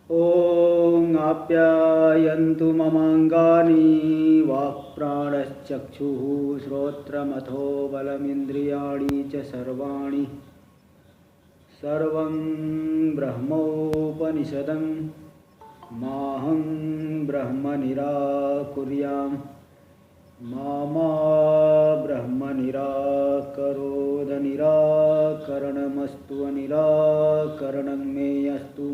ॐ आप्यायन्तु ममाङ्गानि वाक्प्राणश्चक्षुः श्रोत्रमथो बलमिन्द्रियाणि च सर्वाणि सर्वं ब्रह्मोपनिषदं माहं ब्रह्म निराकुर्यां मा ब्रह्म निराकरोद निराकरणमस्तु निराकरणं मे अस्तु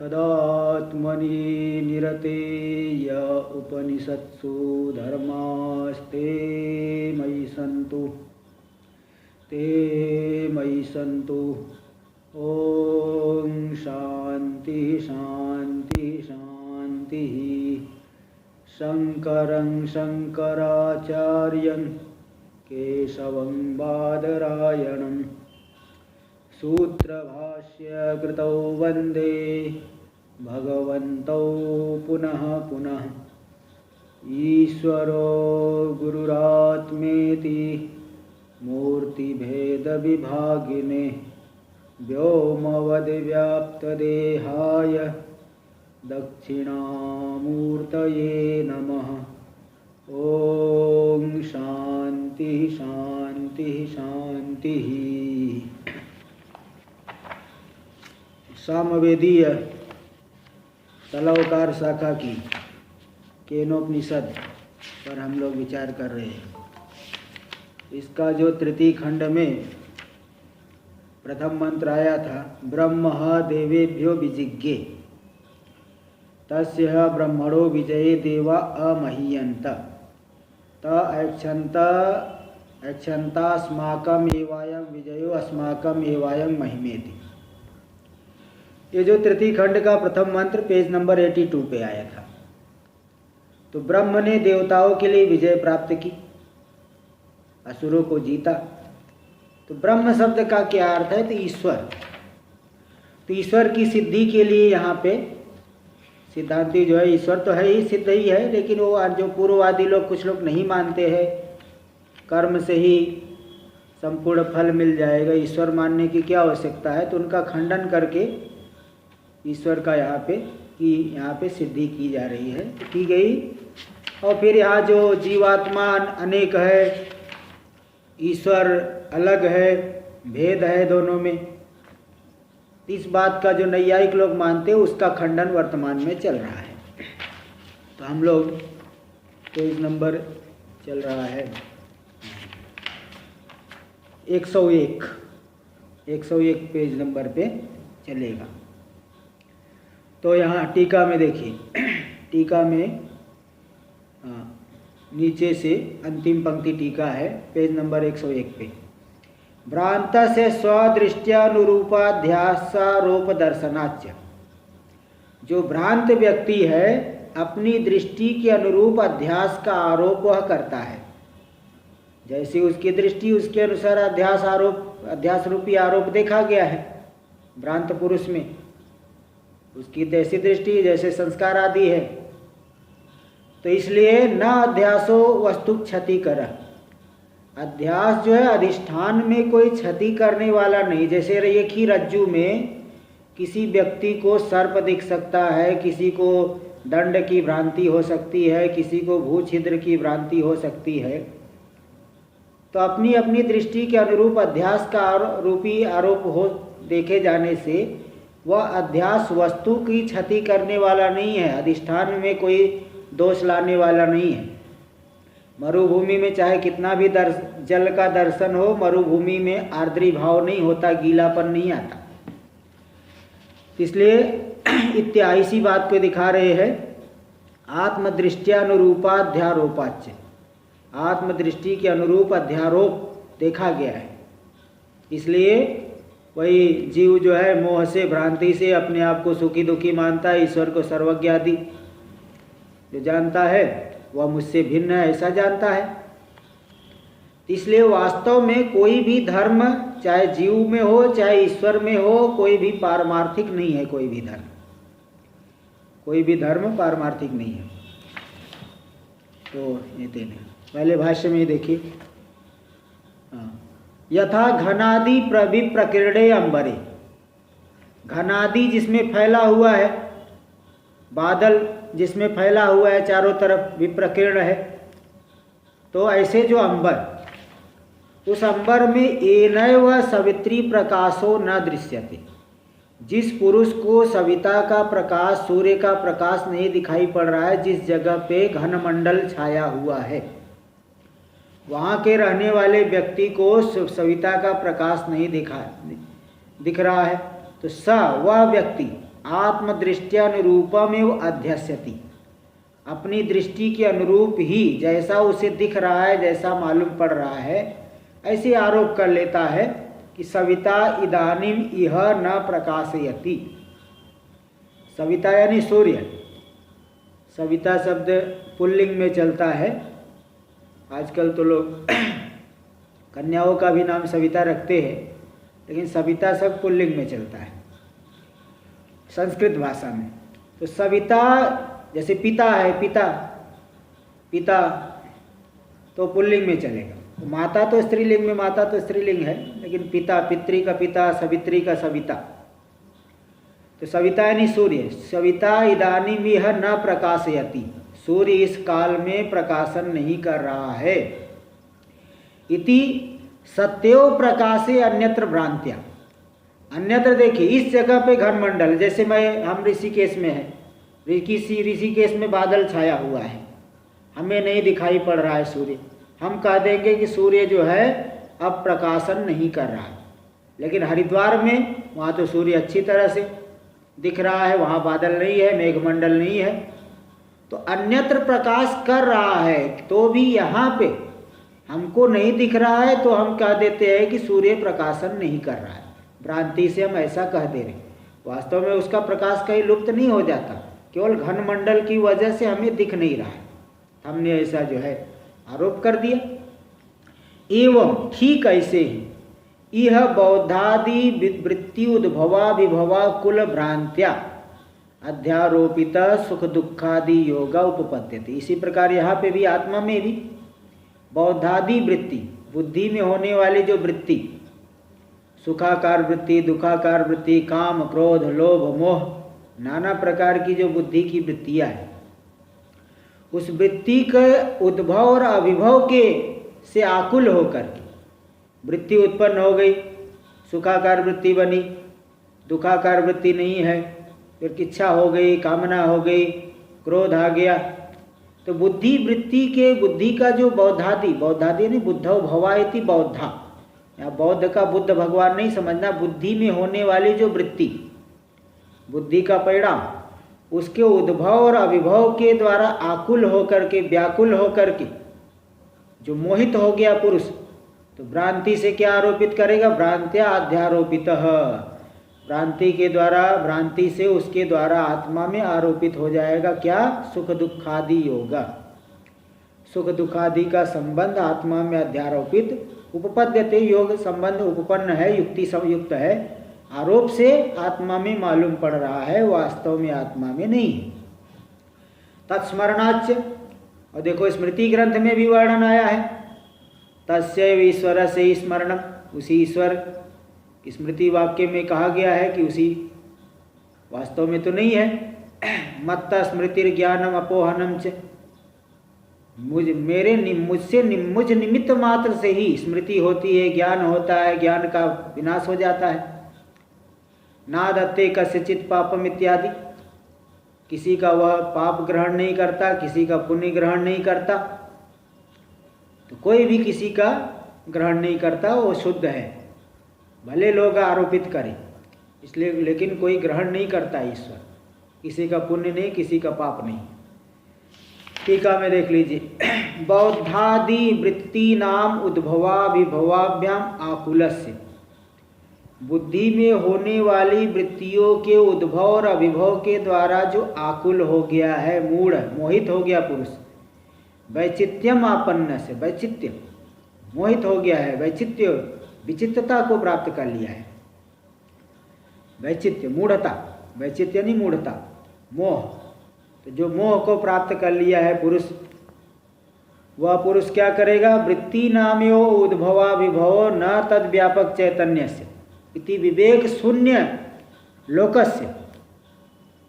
तदात्मनि निरते य उपनिषत्सु धर्मास्ते मयि सन्तु ते मयि सन्तु। ॐ शान्ति शान्ति शान्तिः। शङ्करं शङ्कराचार्यं केशवं बादरायणं सूत्रभाष्यकृतौ वन्दे भगवन्तौ पुनः पुनः। ईश्वरो गुरुरात्मेति मूर्तिभेदविभागिने व्योमवद्व्याप्तदेहाय दक्षिणामूर्तये नमः। ॐ शान्ति शान्ति शान्तिः। सामवेदीय तलवकार शाखा की केनोपनिषद पर हम लोग विचार कर रहे हैं। इसका जो तृतीय खंड में प्रथम मंत्र आया था, ब्रह्म देवेभ्यो विजिज्ञे तस्य ब्रह्मणो विजये देवा अमहीयन्त ऐक्षन्तास्माकम् एवायं विजयो अस्माकम् एवायं महिमेति। ये जो तृतीय खंड का प्रथम मंत्र पेज नंबर 82 पे आया था। तो ब्रह्म ने देवताओं के लिए विजय प्राप्त की, असुरों को जीता। तो ब्रह्म शब्द का क्या अर्थ है? तो ईश्वर। तो ईश्वर की सिद्धि के लिए यहाँ पे सिद्धांति जो है, ईश्वर तो है ही, सिद्ध ही है, लेकिन वो जो पूर्ववादी लोग कुछ लोग नहीं मानते हैं कर्म से ही संपूर्ण फल मिल जाएगा, ईश्वर मानने की क्या आवश्यकता है, तो उनका खंडन करके ईश्वर का यहाँ पे सिद्धि की जा रही है, की गई। और फिर यहाँ जो जीवात्मा अनेक है, ईश्वर अलग है, भेद है दोनों में, इस बात का जो नैयायिक लोग मानते हैं उसका खंडन वर्तमान में चल रहा है। तो हम लोग पेज नंबर चल रहा है 101 पेज नंबर पे चलेगा। तो यहाँ टीका में देखिए, टीका में नीचे से अंतिम पंक्ति टीका है पेज नंबर 101 पे। भ्रांत से स्वदृष्ट्यानुरूपाध्यासारोप दर्शनाच्य। जो भ्रांत व्यक्ति है अपनी दृष्टि के अनुरूप अध्यास का आरोप वह करता है। जैसी उसकी दृष्टि उसके अनुसार अध्यास रूपी आरोप देखा गया है भ्रांत पुरुष में, उसकी जैसी दृष्टि जैसे संस्कार आदि है। तो इसलिए न अध्यासो वस्तु क्षति कर। अध्यास जो है अधिष्ठान में कोई क्षति करने वाला नहीं। जैसे एक ही रज्जु में किसी व्यक्ति को सर्प दिख सकता है, किसी को दंड की भ्रांति हो सकती है, किसी को भूछिद्र की भ्रांति हो सकती है। तो अपनी अपनी दृष्टि के अनुरूप अध्यास का रूपी आरोप हो देखे जाने से वह अध्यास वस्तु की क्षति करने वाला नहीं है, अधिष्ठान में कोई दोष लाने वाला नहीं है। मरुभूमि में चाहे कितना भी जल का दर्शन हो, मरुभूमि में आर्द्री भाव नहीं होता, गीलापन नहीं आता। इसलिए इत्यादि बात को दिखा रहे हैं। आत्मदृष्टियानुरूपाध्यारोपाच्य, आत्मदृष्टि के अनुरूप अध्यारोप देखा गया है। इसलिए वही जीव जो है मोह से भ्रांति से अपने आप को सुखी दुखी मानता है, ईश्वर को सर्वज्ञ आदि जो जानता है वह मुझसे भिन्न है ऐसा जानता है। इसलिए वास्तव में कोई भी धर्म चाहे जीव में हो चाहे ईश्वर में हो, कोई भी पारमार्थिक नहीं है। कोई भी धर्म पारमार्थिक नहीं है। तो ये देने पहले भाष्य में देखिए, यथा घनादि विप्रकीर्णे अंबरे, घनादि जिसमें फैला हुआ है, बादल जिसमें फैला हुआ है, चारों तरफ विप्रकीर्ण है, तो ऐसे जो अंबर, उस अंबर में एनैव सवित्री प्रकाशो न दृश्यते, जिस पुरुष को सविता का प्रकाश, सूर्य का प्रकाश नहीं दिखाई पड़ रहा है, जिस जगह पे घनमंडल छाया हुआ है, वहाँ के रहने वाले व्यक्ति को सविता का प्रकाश नहीं दिख रहा है, तो स वह व्यक्ति आत्मदृष्ट्यानुरूपमेव अध्यस्यति, अपनी दृष्टि के अनुरूप ही जैसा उसे दिख रहा है, जैसा मालूम पड़ रहा है, ऐसे आरोप कर लेता है कि सविता इदानीम इह न प्रकाशयति। सविता यानी सूर्य। सविता शब्द पुल्लिंग में चलता है। आजकल तो लोग कन्याओं का भी नाम सविता रखते हैं, लेकिन सविता सब पुल्लिंग में चलता है संस्कृत भाषा में। तो सविता जैसे पिता है, पिता तो पुल्लिंग में चलेगा। तो माता तो स्त्रीलिंग में, माता तो स्त्रीलिंग है, लेकिन पिता, पितृ का पिता, सवित्री का सविता। तो सविता यानी सूर्य। सविता इदानीम इह न प्रकाशयति, सूर्य इस काल में प्रकाशन नहीं कर रहा है। इति सत्यो प्रकाशे अन्यत्र भ्रांत्या। अन्यत्र देखिए, इस जगह पे घनमंडल, जैसे हम ऋषिकेश में है, ऋषिकेश में बादल छाया हुआ है, हमें नहीं दिखाई पड़ रहा है सूर्य, हम कह देंगे कि सूर्य जो है अब प्रकाशन नहीं कर रहा है। लेकिन हरिद्वार में वहाँ तो सूर्य अच्छी तरह से दिख रहा है, वहाँ बादल नहीं है, मेघमंडल नहीं है, तो अन्यत्र प्रकाश कर रहा है, तो भी यहाँ पे हमको नहीं दिख रहा है, तो हम कह देते हैं कि सूर्य प्रकाशन नहीं कर रहा है। भ्रांति से हम ऐसा कह दे रहे, वास्तव में उसका प्रकाश कहीं लुप्त नहीं हो जाता, केवल घनमंडल की वजह से हमें दिख नहीं रहा है। हमने ऐसा जो है आरोप कर दिया। एवं ठीक ऐसे ही यह बौद्धादि वृत्ति उद्भवा विभवा कुल भ्रांत्या अध्यारोपित सुख दुखादि योगा उपपद्यते। इसी प्रकार यहाँ पे भी आत्मा में भी बौद्धादि वृत्ति, बुद्धि में होने वाली जो वृत्ति, सुखाकार वृत्ति, दुखाकार वृत्ति, काम, क्रोध, लोभ, मोह, नाना प्रकार की जो बुद्धि की वृत्तियाँ हैं, उस वृत्ति के उद्भव और अभिभव के से आकुल होकर के वृत्ति उत्पन्न हो गई, सुखाकार वृत्ति बनी, दुखाकार वृत्ति नहीं है, फिर इच्छा हो गई, कामना हो गई, क्रोध आ गया। तो बुद्धि वृत्ति के, बुद्धि का जो बौद्धादि नहीं, बुद्धौ भवा इति बौद्धा, या बौद्ध का बुद्ध भगवान नहीं समझना, बुद्धि में होने वाली जो वृत्ति, बुद्धि का परिणाम, उसके उद्भव और अभिभव के द्वारा आकुल होकर के, व्याकुल होकर के जो मोहित हो गया पुरुष, तो भ्रांति से क्या आरोपित करेगा? भ्रांत्या अध्यारोपित, भ्रांति के द्वारा, भ्रांति से उसके द्वारा आत्मा में आरोपित हो जाएगा क्या? सुख दुखादि योगा, सुख दुखादि का संबंध आत्मा में अध्यारोपित उपपद्यते। योग संबंध उपपन्न है, युक्ति संयुक्त है, आरोप से आत्मा में मालूम पड़ रहा है, वास्तव में आत्मा में नहीं है। तत्स्मरणाच्च, और देखो स्मृति ग्रंथ में भी वर्णन आया है, तस्यैव ईश्वर से स्मरणम, उसी ईश्वर, स्मृति वाक्य में कहा गया है कि उसी, वास्तव में तो नहीं है। मत्त स्मृतिर ज्ञानम अपोहनम च, मुझ निमित्त मात्र से ही स्मृति होती है, ज्ञान होता है, ज्ञान का विनाश हो जाता है। नादत्ते कस्यचित् पापम इत्यादि, किसी का वह पाप ग्रहण नहीं करता, किसी का पुण्य ग्रहण नहीं करता, तो कोई भी किसी का ग्रहण नहीं करता, वो शुद्ध है, भले लोग आरोपित करें, इसलिए, लेकिन कोई ग्रहण नहीं करता ईश्वर, किसी का पुण्य नहीं, किसी का पाप नहीं। टीका में देख लीजिए, बौद्धादि वृत्ति नाम उद्भवा विभवाभ्याम आकुलस्य, बुद्धि में होने वाली वृत्तियों के उद्भव और अभिभव के द्वारा जो आकुल हो गया है, मूढ़, मोहित हो गया पुरुष, वैचित्यम आपन्न से, वैचित्य, मोहित हो गया है, वैचित्य, विचित्रता को प्राप्त कर लिया है, वैचित्य, मूढ़ता, वैचित्य नहीं मूढ़ता, मोह, तो जो मोह को प्राप्त कर लिया है पुरुष, वह पुरुष क्या करेगा? वृत्ति नाम्यो उद्भवा विभवो न तद व्यापक चैतन्य से इति विवेक शून्य लोकस्य,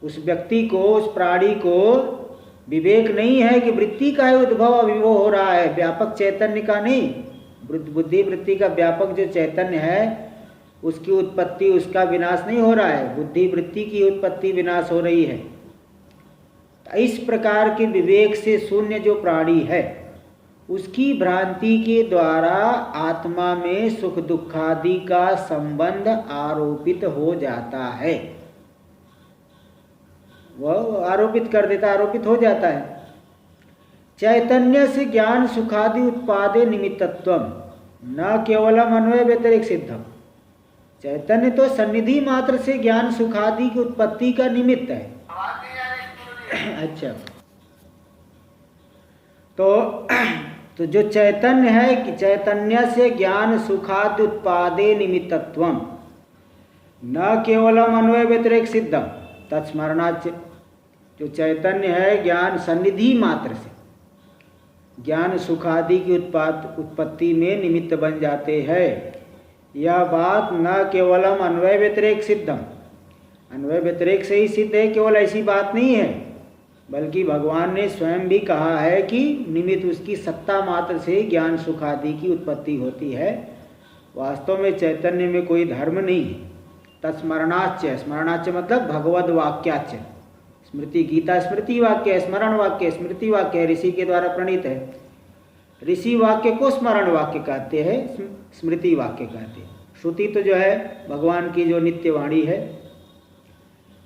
उस व्यक्ति को, उस प्राणी को विवेक नहीं है कि वृत्ति का ही उद्भव अभिभव हो रहा है, व्यापक चैतन्य का नहीं। बुद्धि वृत्ति का व्यापक जो चैतन्य है उसकी उत्पत्ति, उसका विनाश नहीं हो रहा है, बुद्धि वृत्ति की उत्पत्ति विनाश हो रही है। इस प्रकार के विवेक से शून्य जो प्राणी है उसकी भ्रांति के द्वारा आत्मा में सुख दुखादि का संबंध आरोपित हो जाता है। वह आरोपित कर देता, आरोपित हो जाता है। चैतन्य से ज्ञान सुखादि उत्पादे निमित्तत्वम न केवलम अन्वय व्यतिरेक सिद्धम। चैतन्य तो सन्निधि मात्र से ज्ञान सुखादि की उत्पत्ति का निमित्त है। अच्छा, तो जो चैतन्य है कि चैतन्य से ज्ञान सुखादि उत्पादे निमित्तत्वम न केवलम अन्वय व्यतिरेक सिद्धम तत्स्मरणाच। जो चैतन्य है ज्ञान सन्निधि मात्र से ज्ञान सुखादि की उत्पत्ति में निमित्त बन जाते हैं। यह बात न केवलम अन्वय व्यतिरेक सिद्धम, अन्वय व्यतिरेक से ही सिद्ध है, केवल ऐसी बात नहीं है, बल्कि भगवान ने स्वयं भी कहा है कि निमित्त उसकी सत्ता मात्र से ज्ञान सुखादि की उत्पत्ति होती है। वास्तव में चैतन्य में कोई धर्म नहीं है। तत्स्मरणाच्य, स्मरणाच्य मतलब भगवद वाक्याच्य। स्मृति, गीता स्मृति वाक्य, स्मरण वाक्य, स्मृति वाक्य ऋषि के द्वारा प्रणीत है। ऋषि वाक्य को स्मरण वाक्य कहते हैं, स्मृति वाक्य कहते हैं। श्रुति तो जो है भगवान की जो नित्य वाणी है,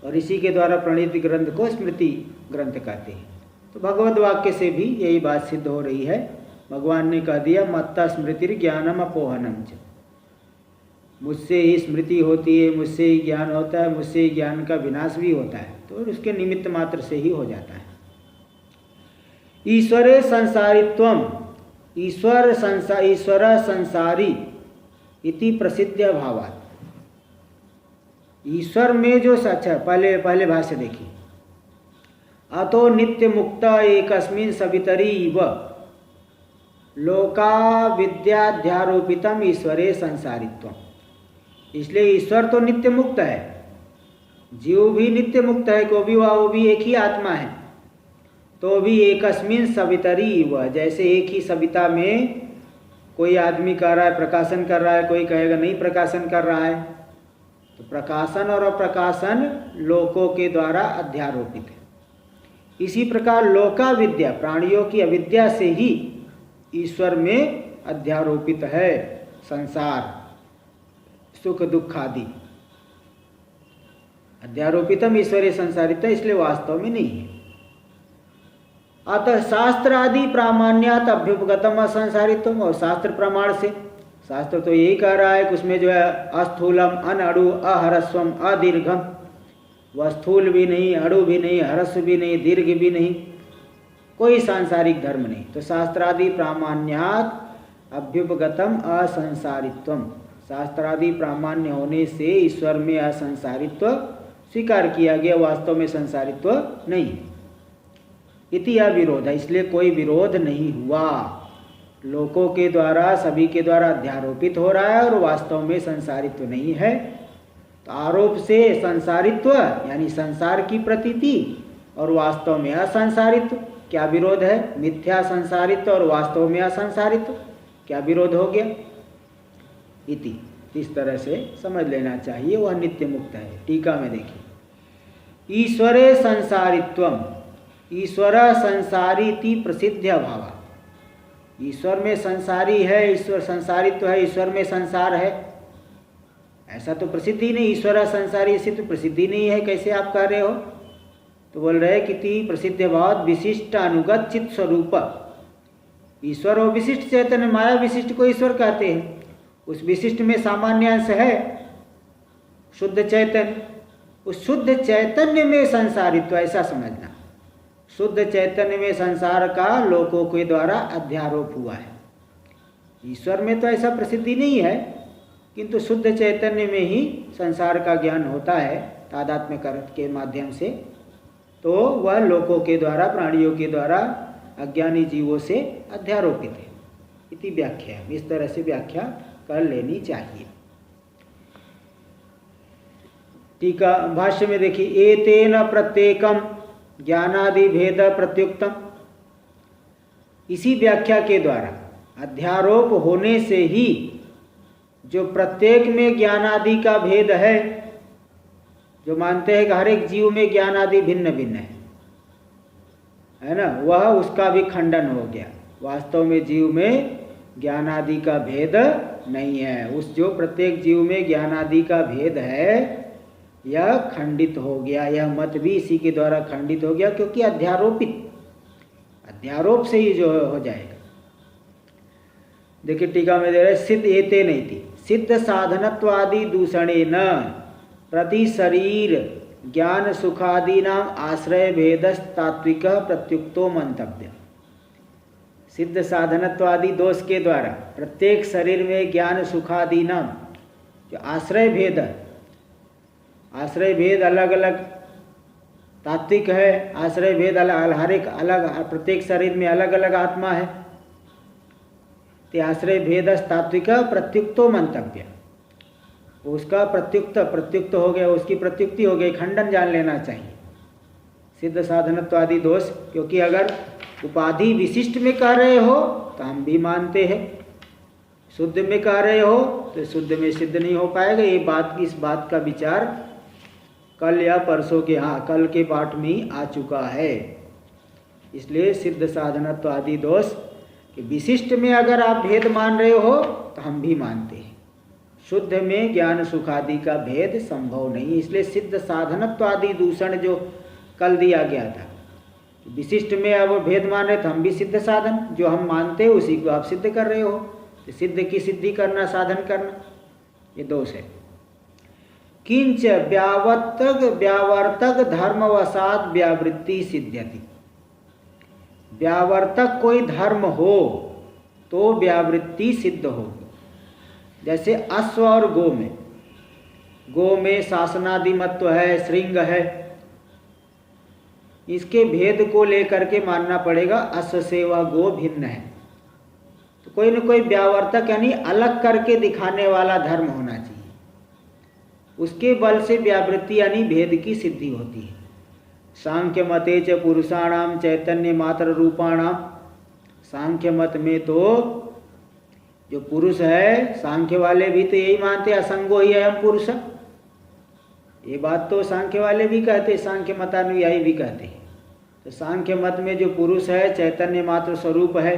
और ऋषि के द्वारा प्रणीत ग्रंथ को स्मृति ग्रंथ कहते हैं। तो भगवद वाक्य से भी यही बात सिद्ध हो रही है। भगवान ने कह दिया मत्ता स्मृति ज्ञानम अपोहनम च, मुझसे ही स्मृति होती है, मुझसे ही ज्ञान होता है, मुझसे ही ज्ञान का विनाश भी होता है। तो उसके निमित्त मात्र से ही हो जाता है। ईश्वरे संसारित्वम, ईश्वर संसारी इति प्रसिद्ध भावात्। ईश्वर में जो सच है, पहले भाष्य देखिए। अतो नित्य मुक्त एकस्मिन् सवितरी इव लोका विद्याध्यारोपितम ईश्वरे संसारित्वम। इसलिए ईश्वर तो नित्य मुक्त है, जीव भी नित्य मुक्त है, को भी वो भी एक ही आत्मा है। तो भी एकस्मिन् सवितरी इव, जैसे एक ही सविता में कोई आदमी कर रहा है, प्रकाशन कर रहा है, कोई कहेगा नहीं प्रकाशन कर रहा है। तो प्रकाशन और अप्रकाशन लोकों के द्वारा अध्यारोपित है। इसी प्रकार लोका विद्या, प्राणियों की अविद्या से ही ईश्वर में अध्यारोपित है संसार, सुख दुख आदि। अध्यारोपितम ईश्वरीय संसारित, इसलिए वास्तव में नहीं है। अतः शास्त्र आदि प्रामाण्यात अभ्युपगतम असंसारित्वम, और शास्त्र प्रमाण से, शास्त्र तो यही कह रहा है कि उसमें जो है अस्थूलम अनअड़ु अहरस्वम अदीर्घम, वह स्थूल भी नहीं, अड़ु भी नहीं, हरस्व भी नहीं, दीर्घ भी नहीं, कोई सांसारिक धर्म नहीं। तो शास्त्रादि प्रामाण्यात अभ्युपगतम असंसारित्वम, शास्त्रादि प्रामाण्य होने से ईश्वर में असंसारित्व स्वीकार किया गया, वास्तव में संसारित्व नहीं। इति अविरोध, इसलिए कोई विरोध नहीं हुआ। लोकों के द्वारा, सभी के द्वारा अध्यारोपित हो रहा है और वास्तव में संसारित्व नहीं है। तो आरोप से संसारित्व यानी संसार की प्रतीति और वास्तव में असंसारित्व, क्या विरोध है? मिथ्या संसारित्व और वास्तव में असंसारित्व, क्या विरोध हो गया? इति, इस तरह से समझ लेना चाहिए। वह नित्य मुक्त है। टीका में देखिए, ईश्वरे संसारित्वम, ईश्वर संसारीति प्रसिद्ध भावा। ईश्वर में संसारी है, ईश्वर संसारित्व है, ईश्वर में संसार है, ऐसा तो प्रसिद्धि नहीं। ईश्वर संसारी ऐसी तो प्रसिद्धि नहीं है, कैसे आप कह रहे हो? तो बोल रहे कि प्रसिद्ध भाव विशिष्ट अनुगत चित्त स्वरूप। ईश्वर और विशिष्ट चैतन्य, माया विशिष्ट को ईश्वर कहते हैं। उस विशिष्ट में सामान्य अंश है शुद्ध चैतन्य, उस शुद्ध चैतन्य में संसारित्व, ऐसा समझना। शुद्ध चैतन्य में संसार का लोकों के द्वारा अध्यारोप हुआ है। ईश्वर में तो ऐसा प्रसिद्धि नहीं है, किंतु शुद्ध चैतन्य में ही संसार का ज्ञान होता है तादात्म्य कर्म के माध्यम से। तो वह लोकों के द्वारा, प्राणियों के द्वारा अज्ञानी जीवों से अध्यारोपित है। इति व्याख्या, इस तरह से व्याख्या कर लेनी चाहिए। टीका भाष्य में देखिए, एतेन प्रत्येकम ज्ञानादि भेद प्रत्युक्तम। इसी व्याख्या के द्वारा अध्यारोप होने से ही जो प्रत्येक में ज्ञानादि का भेद है, जो मानते हैं कि हर एक जीव में ज्ञानादि भिन्न भिन्न है ना, वह उसका भी खंडन हो गया। वास्तव में जीव में ज्ञानादि का भेद नहीं है। उस जो प्रत्येक जीव में ज्ञानादि का भेद है यह खंडित हो गया। यह मत भी इसी के द्वारा खंडित हो गया, क्योंकि अध्यारोप से ही जो हो जाएगा। देखिए टीका में दे रहे, सिद्ध एते नहीं थी सिद्ध साधनत्वादि दूषणे न प्रति शरीर ज्ञान सुखादि नाम आश्रय भेदस तात्विक प्रत्युक्तो मंतव्य। सिद्ध साधनत्वादि दोष के द्वारा प्रत्येक शरीर में ज्ञान सुखादि नाम जो आश्रय भेद अलग अलग तात्विक है। आश्रय भेद हर एक अलग, प्रत्येक शरीर में अलग अलग आत्मा है। ते आश्रय भेद तात्विक प्रत्युक्तो मंतव्य। उसका प्रत्युक्त हो गया, उसकी प्रत्युक्ति हो गई, खंडन जान लेना चाहिए सिद्ध साधनत्वादि दोष। क्योंकि अगर उपाधि विशिष्ट में कह रहे हो तो हम भी मानते हैं, शुद्ध में कह रहे हो तो शुद्ध में सिद्ध नहीं हो पाएगा। इस बात का विचार कल या परसों के कल के पाठ में ही आ चुका है। इसलिए सिद्ध साधनत्व आदि दोष कि विशिष्ट में अगर आप भेद मान रहे हो तो हम भी मानते हैं, शुद्ध में ज्ञान सुख आदि का भेद संभव नहीं। इसलिए सिद्ध साधनत्व आदि दूषण जो कल दिया गया था, विशिष्ट में अब भेद मान रहे तो हम भी सिद्ध साधन जो हम मानते हैं उसी को आप सिद्ध कर रहे हो। तो सिद्ध की सिद्धि करना, साधन करना, ये दोष है। किंच व्यावर्तक धर्मवशात व्यावृत्ति सिद्ध्यति। व्यावर्तक कोई धर्म हो तो व्यावृत्ति सिद्ध होगी। जैसे अश्व और गो में शासनादिमत्व है, श्रृंग है, इसके भेद को लेकर के मानना पड़ेगा अश्व से वह गो भिन्न है। तो कोई न कोई व्यावर्तक यानी अलग करके दिखाने वाला धर्म होना चाहिए, उसके बल से व्यावृत्ति यानी भेद की सिद्धि होती है। सांख्य मते च पुरुषाणाम चैतन्य मात्र रूपाणाम। सांख्य मत में तो जो पुरुष है, सांख्य वाले भी तो यही मानते असंगो ही अयम पुरुष। ये बात तो सांख्य वाले भी कहते, सांख्य मतानुयायी भी कहते हैं। तो सांख्य मत में जो पुरुष है चैतन्य मात्र स्वरूप है,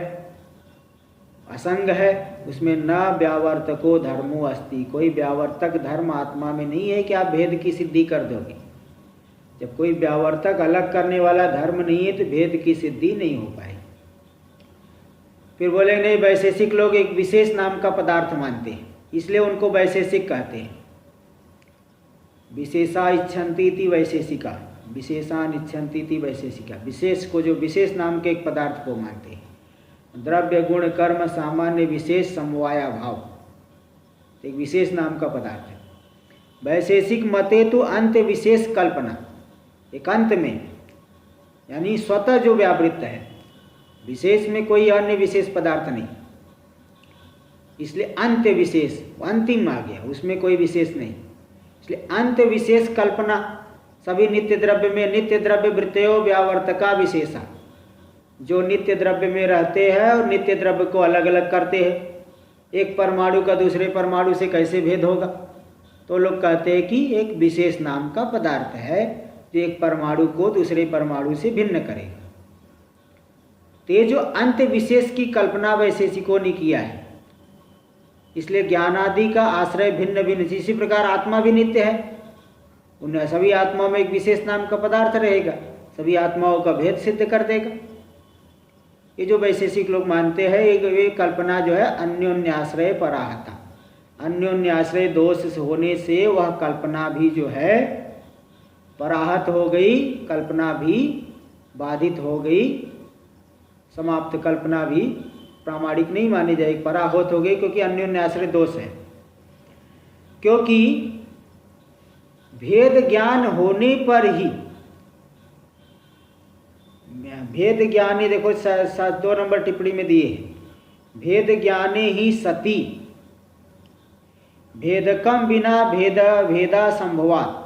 असंग है, उसमें न व्यावर्तको धर्मो अस्ति। कोई व्यावर्तक धर्म आत्मा में नहीं है कि आप भेद की सिद्धि कर दोगे। जब कोई व्यावर्तक अलग करने वाला धर्म नहीं है तो भेद की सिद्धि नहीं हो पाएगी। फिर बोले नहीं, वैशेषिक लोग एक विशेष नाम का पदार्थ मानते हैं, इसलिए उनको वैशेषिक कहते हैं। विशेषा इच्छन्ति इति वैशेषिका, विशेषान इच्छन्ति इति वैशेषिका। विशेष को, जो विशेष नाम के एक पदार्थ को मानते हैं। द्रव्य गुण कर्म सामान्य विशेष समवाया भाव, एक विशेष नाम का पदार्थ है। वैशेषिक मते तो अंत विशेष कल्पना, एक अंत में यानी स्वतः जो व्यावृत्त है, विशेष में कोई अन्य विशेष पदार्थ नहीं, इसलिए अंत विशेष अंतिम आ गया, उसमें कोई विशेष नहीं। इसलिए अंत विशेष कल्पना। सभी नित्य द्रव्य में नित्य द्रव्य वृत्तयो व्यावर्तका विशेषा, जो नित्य द्रव्य में रहते हैं और नित्य द्रव्य को अलग अलग करते हैं। एक परमाणु का दूसरे परमाणु से कैसे भेद होगा? तो लोग कहते हैं कि एक विशेष नाम का पदार्थ है जो एक परमाणु को दूसरे परमाणु से भिन्न करेगा। तो जो अंत विशेष की कल्पना वैशेषिकों ने किया है, इसलिए ज्ञानादि का आश्रय भिन्न भिन्न। इसी प्रकार आत्मा भी नित्य है, उन सभी आत्माओं में एक विशेष नाम का पदार्थ रहेगा, सभी आत्माओं का भेद सिद्ध कर देगा। ये जो वैशेषिक लोग मानते हैं, ये कल्पना जो है अन्योन्याश्रय पराहता, अन्योन्याश्रय दोष होने से वह कल्पना भी जो है पराहत हो गई, कल्पना भी बाधित हो गई, समाप्त कल्पना भी प्रामाणिक नहीं मानी जाएगी, पराहत हो गई, क्योंकि अन्योन्याश्रय दोष है। क्योंकि भेद ज्ञान होने पर ही, भेद ज्ञानी देखो 2 नंबर टिप्पणी में दिए है, भेद ज्ञाने ही सती भेदकम बिना भेदा संभवात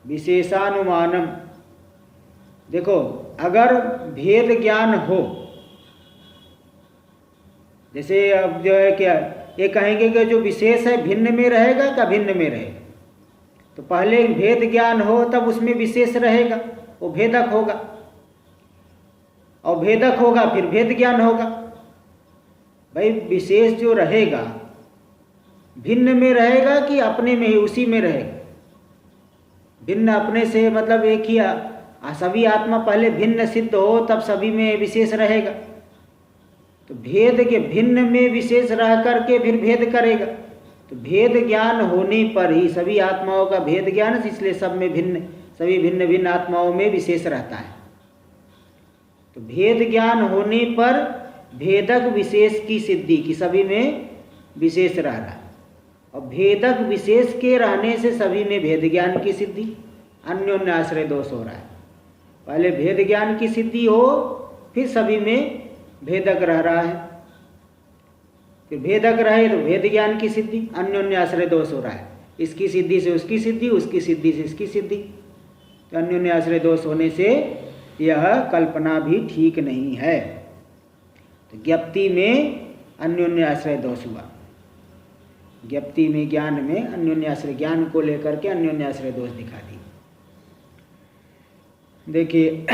विशेषानुमानम। देखो, अगर भेद ज्ञान हो, जैसे अब जो है क्या, ये कहेंगे कि जो विशेष है भिन्न में रहेगा का भिन्न में रहेगा, तो पहले भेद ज्ञान हो तब उसमें विशेष रहेगा, वो भेदक होगा, और भेदक होगा फिर भेद ज्ञान होगा। भाई विशेष जो रहेगा भिन्न में रहेगा कि अपने में ही उसी में रहेगा? भिन्न अपने से मतलब एक ही सभी आत्मा पहले भिन्न सिद्ध हो तब सभी में विशेष रहेगा। तो भेद के भिन्न में विशेष रह करके फिर भेद करेगा, तो भेद ज्ञान होने पर ही सभी आत्माओं का भेद ज्ञान, इसलिए सब में भिन्न, सभी भिन्न भिन्न आत्माओं में विशेष रहता है। तो भेद ज्ञान होने पर भेदक विशेष की सिद्धि की सभी में विशेष रह रहा है, और भेदक विशेष के रहने से सभी में भेद ज्ञान की सिद्धि, अन्योन्य आश्रय दोष हो रहा है। पहले भेद ज्ञान की सिद्धि हो फिर सभी में भेदक रह रहा है, फिर भेदक रहे तो भेद ज्ञान की सिद्धि, अन्योन्य आश्रय दोष हो रहा है। इसकी सिद्धि से उसकी सिद्धि, उसकी सिद्धि से इसकी सिद्धि, तो अन्योन्य आश्रय दोष होने से यह कल्पना भी ठीक नहीं है। तो ज्ञप्ति में अन्योन्य आश्रय दोष हुआ, ज्ञप्ति में ज्ञान में अन्योन्य आश्रय, ज्ञान को लेकर के अन्योन्य आश्रय दोष दिखा दी। देखिए,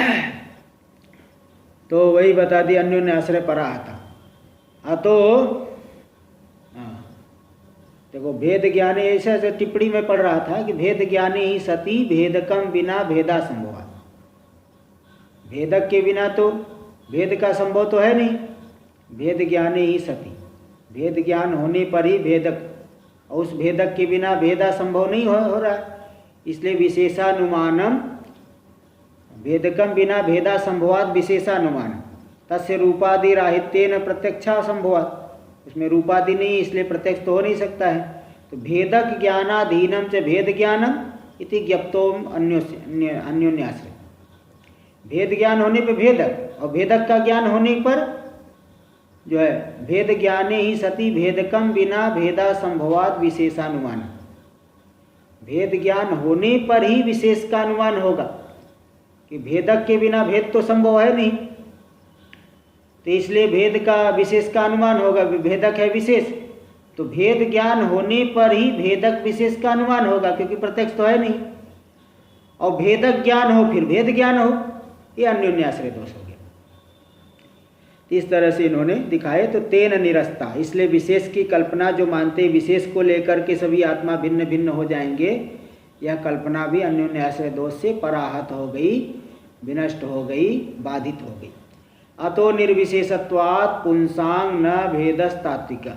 तो वही बता दी अन्योन्य आश्रय परा आता। तो देखो, भेद ज्ञाने, ऐसे टिप्पणी में पढ़ रहा था कि भेद ज्ञाने ही सती भेदकम बिना भेदा संभवा। भेदक के बिना तो भेद का संभव तो है नहीं। भेद ज्ञाने ही सती, भेद ज्ञान होने पर ही भेदक, और उस भेदक के बिना भेदा संभव नहीं हो रहा, इसलिए विशेषानुमानम, भेदकम बिना भेदा संभवात विशेषानुमान, तस्य रूपादि राहित्येन प्रत्यक्षा संभवात। उसमें रूपादि नहीं, इसलिए प्रत्यक्ष तो हो नहीं सकता है। तो भेदक ज्ञानाधीनम च भेद ज्ञानम इति ज्ञप्तोम अन्योन्याश्रय। भेद ज्ञान होने पर भेदक, और भेदक का ज्ञान होने पर जो है भेद ज्ञाने ही सती भेदकम बिना भेदा संभवात विशेषानुमान। भेद ज्ञान होने पर ही विशेष का अनुमान होगा, कि भेदक के बिना भेद तो संभव है नहीं, तो इसलिए भेद का विशेष का अनुमान होगा। भेदक है विशेष, तो भेद ज्ञान होने पर ही भेदक विशेष का अनुमान होगा, क्योंकि प्रत्यक्ष तो है नहीं। और भेदक ज्ञान हो फिर भेद ज्ञान हो, ये अन्योन्याश्रय दोष हो गया। इस तरह से इन्होंने दिखाए। तो तेन निरस्ता, इसलिए विशेष की कल्पना जो मानते विशेष को लेकर के सभी आत्मा भिन्न भिन्न हो जाएंगे, यह कल्पना भी अन्योन्याश्रय दोष से पराहत हो गई, विनष्ट हो गई, बाधित हो गई। अतो निर्विशेषत्वात् पुंसांग न भेदस तात्विका।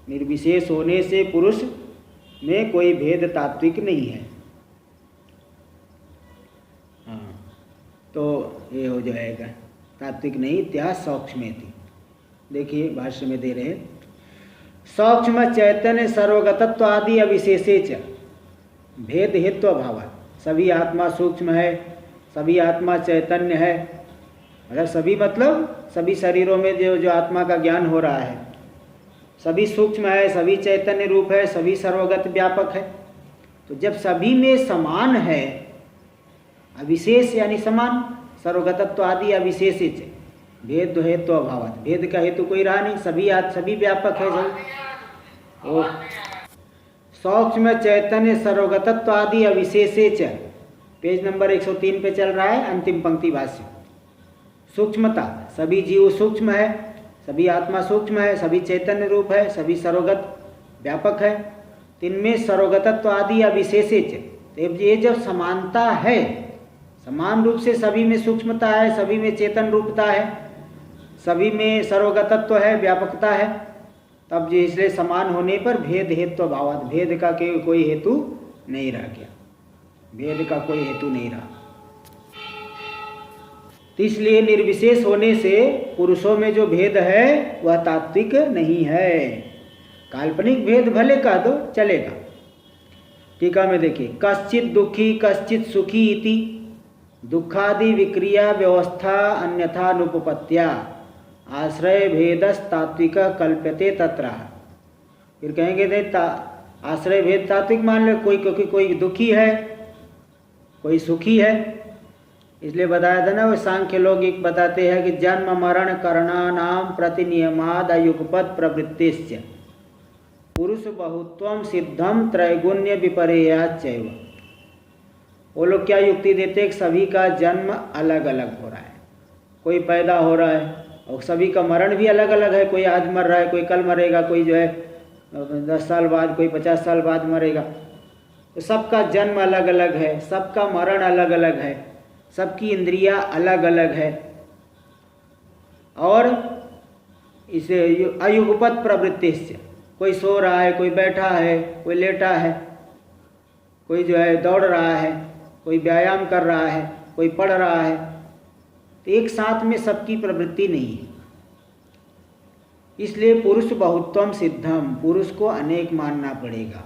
निर्विशेष होने से पुरुष में कोई भेद तात्विक नहीं है। हाँ, तो ये हो जाएगा तात्विक नहीं, इतिहास सौक्ष्मेति। देखिए भाष्य में दे रहे, सौक्ष्म चैतन्य सर्वगतत्व आदि अविशेषे च भेद हेतु अभाव। सभी आत्मा सूक्ष्म है, सभी आत्मा चैतन्य है, मतलब सभी मतलब सभी शरीरों में जो आत्मा का ज्ञान हो रहा है, सभी सूक्ष्म है, सभी चैतन्य रूप है, सभी सर्वगत व्यापक है। तो जब सभी में समान है, अविशेष यानी समान, सर्वगतत्व आदि अविशेष, भेद हेतु अभाव, भेद का हेतु कोई रहा नहीं, सभी व्यापक है सब। सौक्ष्म चैतन्य सर्वगतत्व आदि अविशेषे च, पेज नंबर 103 पे चल रहा है, अंतिम पंक्ति भाष्य। सूक्ष्मता, सभी जीव सूक्ष्म है, सभी आत्मा सूक्ष्म है, सभी चैतन्य रूप है, सभी सर्वगत व्यापक है, इनमें सर्वगतत्व आदि अविशेषे च। ये जब समानता है, समान रूप से सभी में सूक्ष्मता है, सभी में चेतन रूपता है, सभी में सर्वगतत्व है, व्यापकता है, तब जो इसलिए समान होने पर भेद हेतु अभाव, भेद का कोई हेतु नहीं रह गया, भेद का कोई हेतु नहीं रहा। तो इसलिए निर्विशेष होने से पुरुषों में जो भेद है वह तात्विक नहीं है। काल्पनिक भेद भले कह दो चलेगा। टीका में देखिए, कश्चित दुखी कश्चित सुखी इति दुखादि विक्रिया व्यवस्था अन्यथानुपपत्त्या आश्रय भेदस तात्विक कल्प्यते तत्र। फिर कहेंगे नहीं, आश्रय भेद तात्विक मान लो, कोई क्योंकि कोई दुखी है कोई सुखी है। इसलिए बताया था ना, वो सांख्य लोग एक बताते हैं कि जन्म मरण करणानाम प्रतिनियमाद अयुगपत प्रवृत्तिश्च पुरुष बहुत्वम सिद्धम त्रैगुण्य विपर्याचैव। वो लोग क्या युक्ति देते हैं कि सभी का जन्म अलग अलग हो रहा है, कोई पैदा हो रहा है और सभी का मरण भी अलग अलग है। कोई आज मर रहा है, कोई कल मरेगा, कोई जो है 10 साल बाद, कोई 50 साल बाद मरेगा। तो सबका जन्म अलग अलग है, सबका मरण अलग अलग है, सबकी इंद्रियां अलग अलग है। और इसे अयुगपत प्रवृत्ति से, कोई सो रहा है, कोई बैठा है, कोई लेटा है, कोई जो है दौड़ रहा है, कोई व्यायाम कर रहा है, कोई पढ़ रहा है। तो एक साथ में सबकी प्रवृत्ति नहीं है। इसलिए पुरुष बहुत्वम सिद्धम, पुरुष को अनेक मानना पड़ेगा,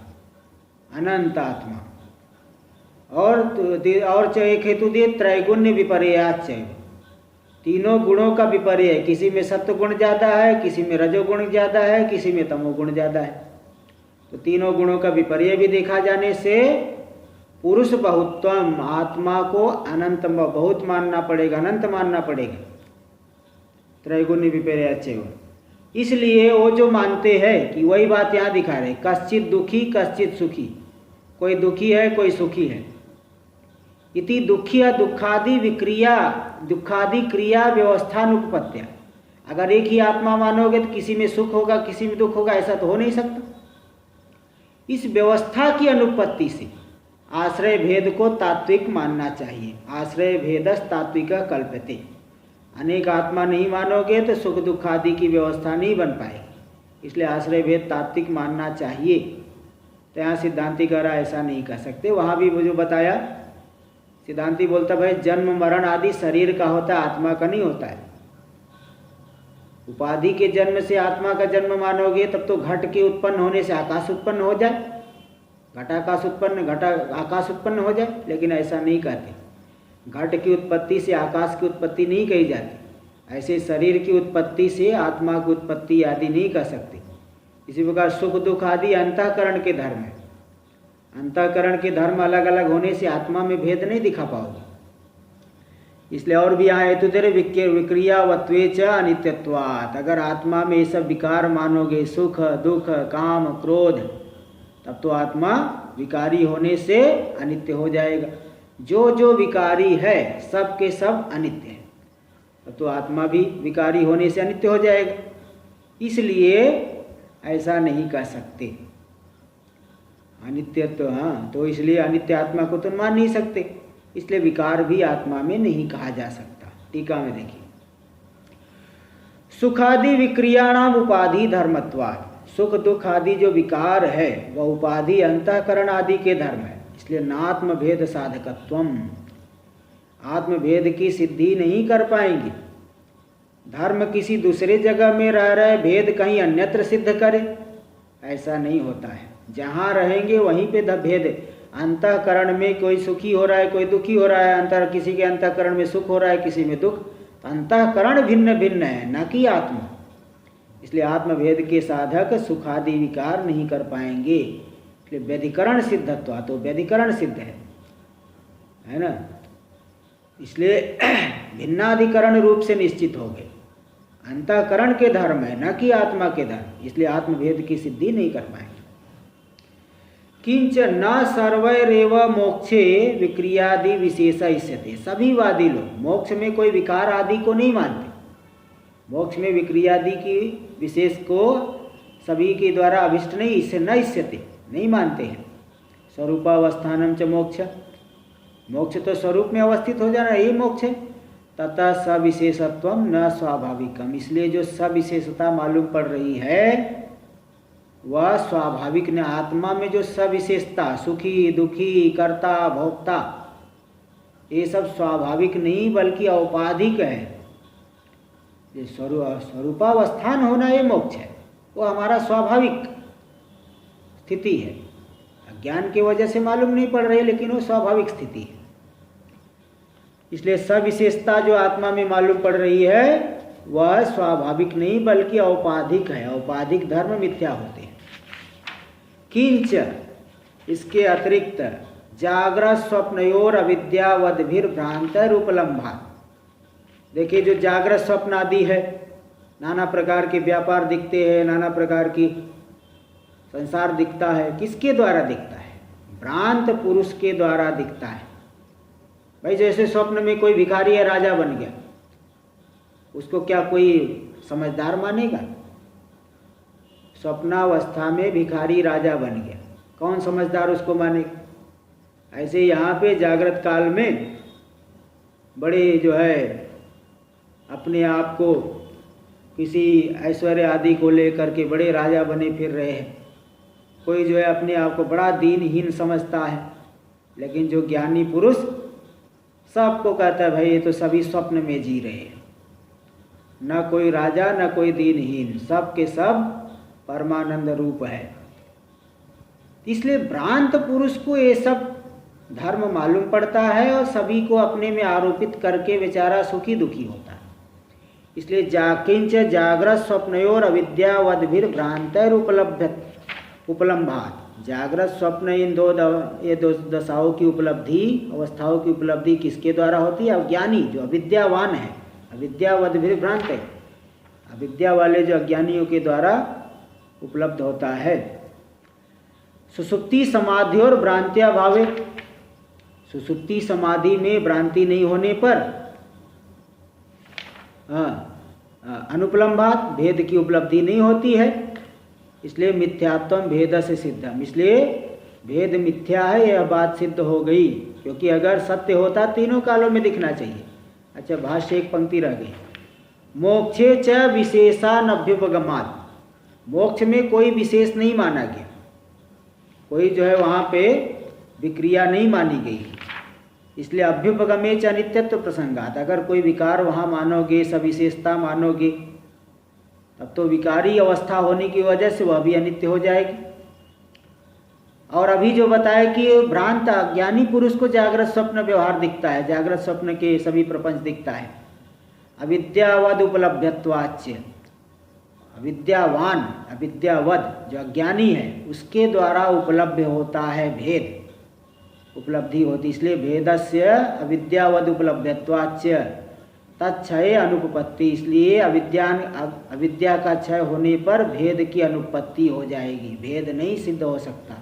अनंत आत्मा। और एक हेतु दे त्रैगुण्य विपर्याच, तीनों गुणों का विपर्य। किसी में सत्व गुण ज़्यादा है, किसी में रजोगुण ज़्यादा है, किसी में तमोगुण ज़्यादा है। तो तीनों गुणों का विपर्य भी देखा जाने से पुरुष बहुत्वम, आत्मा को अनंत बहुत मानना पड़ेगा, अनंत मानना पड़ेगा, त्रैगुण्य विपर्याच। इसलिए वो जो मानते हैं कि वही बात यहाँ दिखा रहे, कश्चित दुखी कश्चित सुखी, कोई दुखी है कोई सुखी है। इति दुखी दुखादि विक्रिया, दुखादि क्रिया व्यवस्थानुपत्या। अगर एक ही आत्मा मानोगे तो किसी में सुख होगा किसी में दुख होगा, ऐसा तो हो नहीं सकता। इस व्यवस्था की अनुपत्ति से आश्रय भेद को तात्विक मानना चाहिए। आश्रय भेदस तात्विक कल्पते। अनेक आत्मा नहीं मानोगे तो सुख दुख आदि की व्यवस्था नहीं बन पाएगी। इसलिए आश्रय भेद तात्विक मानना चाहिए। तो यहाँ सिद्धांती कह रहा ऐसा नहीं कर सकते। वहाँ भी वो जो बताया, सिद्धांती बोलता भाई जन्म मरण आदि शरीर का होता है, आत्मा का नहीं होता है। उपाधि के जन्म से आत्मा का जन्म मानोगे तब तो घट के उत्पन्न होने से आकाश उत्पन्न हो जाए, घटाकाश उत्पन्न, घटा आकाश उत्पन्न हो जाए। लेकिन ऐसा नहीं कहते। घट की उत्पत्ति से आकाश की उत्पत्ति नहीं कही जाती। ऐसे शरीर की उत्पत्ति से आत्मा की उत्पत्ति आदि नहीं कह सकते। इसी प्रकार सुख दुख आदि अंतःकरण के धर्म है। अंतःकरण के धर्म अलग अलग होने से आत्मा में भेद नहीं दिखा पाओगे। इसलिए और भी यहाँ हेतु तेरे विक्रियावत्वे च अनित्यत्वात्। अगर आत्मा में ये सब विकार मानोगे, सुख दुख काम क्रोध, तब तो आत्मा विकारी होने से अनित्य हो जाएगा। जो जो विकारी है सब के सब अनित्य है, तब तो आत्मा भी विकारी होने से अनित्य हो जाएगा। इसलिए ऐसा नहीं कह सकते अनित्य। तो हाँ, तो इसलिए अनित्य आत्मा को तो मान नहीं सकते। इसलिए विकार भी आत्मा में नहीं कहा जा सकता। टीका में देखिए, सुखादि विक्रियाणाम उपाधि धर्मत्वात्। सुख दुख आदि जो विकार है वह उपाधि अंतःकरण आदि के धर्म है। इसलिए नात्म भेद साधकत्वम, आत्मभेद की सिद्धि नहीं कर पाएंगे। धर्म किसी दूसरे जगह में रह रहे, भेद कहीं अन्यत्र सिद्ध करे, ऐसा नहीं होता है। जहाँ रहेंगे वहीं पे भेद। अंतःकरण में कोई सुखी हो रहा है कोई दुखी हो रहा है, किसी के अंतःकरण में सुख हो रहा है किसी में दुख। अंतःकरण भिन्न भिन्न है, न कि आत्मा। इसलिए आत्मभेद के साधक सुखादि विकार नहीं कर पाएंगे। इसलिए व्यधिकरण सिद्धत्व, तो व्यधिकरण सिद्ध है ना। इसलिए भिन्नाधिकरण रूप से निश्चित हो गए। अंतःकरण के धर्म है न कि आत्मा के धर्म। इसलिए आत्मभेद की सिद्धि नहीं कर पाएंगे। किंच न सर्वैरेव मोक्षे विक्रियादि विशेष इष्यते। सभी वादी लोग मोक्ष में कोई विकार आदि को नहीं मानते। मोक्ष में विक्रियादि की विशेष को सभी के द्वारा अभिष्ट नहीं, इससे न इष्यते, नहीं मानते हैं। स्वरूपावस्थानम च मोक्ष, मोक्ष तो स्वरूप में अवस्थित हो जाना यही मोक्ष है। तथा सविशेषत्व न स्वाभाविकम। इसलिए जो सविशेषता मालूम पड़ रही है वह स्वाभाविक ने। आत्मा में जो सविशेषता, सुखी दुखी कर्ता भोक्ता, ये सब स्वाभाविक नहीं बल्कि औपाधिक है। ये स्वरूपावस्थान होना ये मोक्ष है, वो हमारा स्वाभाविक स्थिति है। अज्ञान की वजह से मालूम नहीं पड़ रही, लेकिन वो स्वाभाविक स्थिति है। इसलिए सविशेषता जो आत्मा में मालूम पड़ रही है वह स्वाभाविक नहीं बल्कि औपाधिक है। औपाधिक धर्म मिथ्या होते हैं। किंच, इसके अतिरिक्त जागृत स्वप्नयोर अविद्यावद्भिर्भ्रांतर उपलम्भा। देखिए जो जागृत स्वप्न आदि है, नाना प्रकार के व्यापार दिखते हैं, नाना प्रकार की संसार दिखता है, किसके द्वारा दिखता है? भ्रांत पुरुष के द्वारा दिखता है। भाई जैसे स्वप्न में कोई भिखारी है, राजा बन गया, उसको क्या कोई समझदार मानेगा? स्वप्नावस्था में भिखारी राजा बन गया, कौन समझदार उसको मानेगा? ऐसे यहाँ पे जागृत काल में बड़े जो है अपने आप को किसी ऐश्वर्य आदि को लेकर के बड़े राजा बने फिर रहे हैं। कोई जो है अपने आप को बड़ा दीनहीन समझता है, लेकिन जो ज्ञानी पुरुष सबको कहता है भाई ये तो सभी स्वप्न में जी रहे हैं, न कोई राजा न कोई दीनहीन, सब के सब परमानंद रूप है। इसलिए भ्रांत पुरुष को ये सब धर्म मालूम पड़ता है और सभी को अपने में आरोपित करके बेचारा सुखी दुखी होता है। इसलिए किंच जागृत स्वप्नयोर अविद्यावद्भिर्भ्रांतर उपलम्भात। जागृत स्वप्न इन ये दो दशाओं की उपलब्धि, अवस्थाओं की उपलब्धि किसके द्वारा होती है? अज्ञानी जो अविद्यावान है, अविद्यावद्भिर्भ्रांत है, अविद्या वाले जो अज्ञानियों के द्वारा उपलब्ध होता है। सुसुप्ति समाधि और भ्रांत्या भावे। सुसुप्ति समाधि में भ्रांति नहीं होने पर अनुपलम्भात, भेद की उपलब्धि नहीं होती है, इसलिए मिथ्यात्व भेद से सिद्धम। इसलिए भेद मिथ्या है, यह बात सिद्ध हो गई। क्योंकि अगर सत्य होता तीनों कालों में दिखना चाहिए। अच्छा, भाष्य एक पंक्ति रह गई। मोक्षे च विशेषानभ्युपगमात्। मोक्ष में कोई विशेष नहीं माना गया, कोई जो है वहाँ पे विक्रिया नहीं मानी गई, इसलिए अभ्युपगमे च अनित्यत्व प्रसंगात। अगर कोई विकार वहाँ मानोगे, सविशेषता मानोगे, तब तो विकारी अवस्था होने की वजह से वह भी अनित्य हो जाएगी। और अभी जो बताया कि भ्रांत अज्ञानी पुरुष को जागृत स्वप्न व्यवहार दिखता है, जागृत स्वप्न के सभी प्रपंच दिखता है। अविद्यावद उपलब्धत्वाच्य, अविद्यावान अविद्यावद जो अज्ञानी है उसके द्वारा उपलब्ध होता है भेद, उपलब्धि होती। इसलिए भेदस्य अविद्यावद उपलब्धत्वाच्य तत्क्षय अनुपपत्ति। इसलिए अविद्या का क्षय होने पर भेद की अनुपपत्ति हो जाएगी, भेद नहीं सिद्ध हो सकता।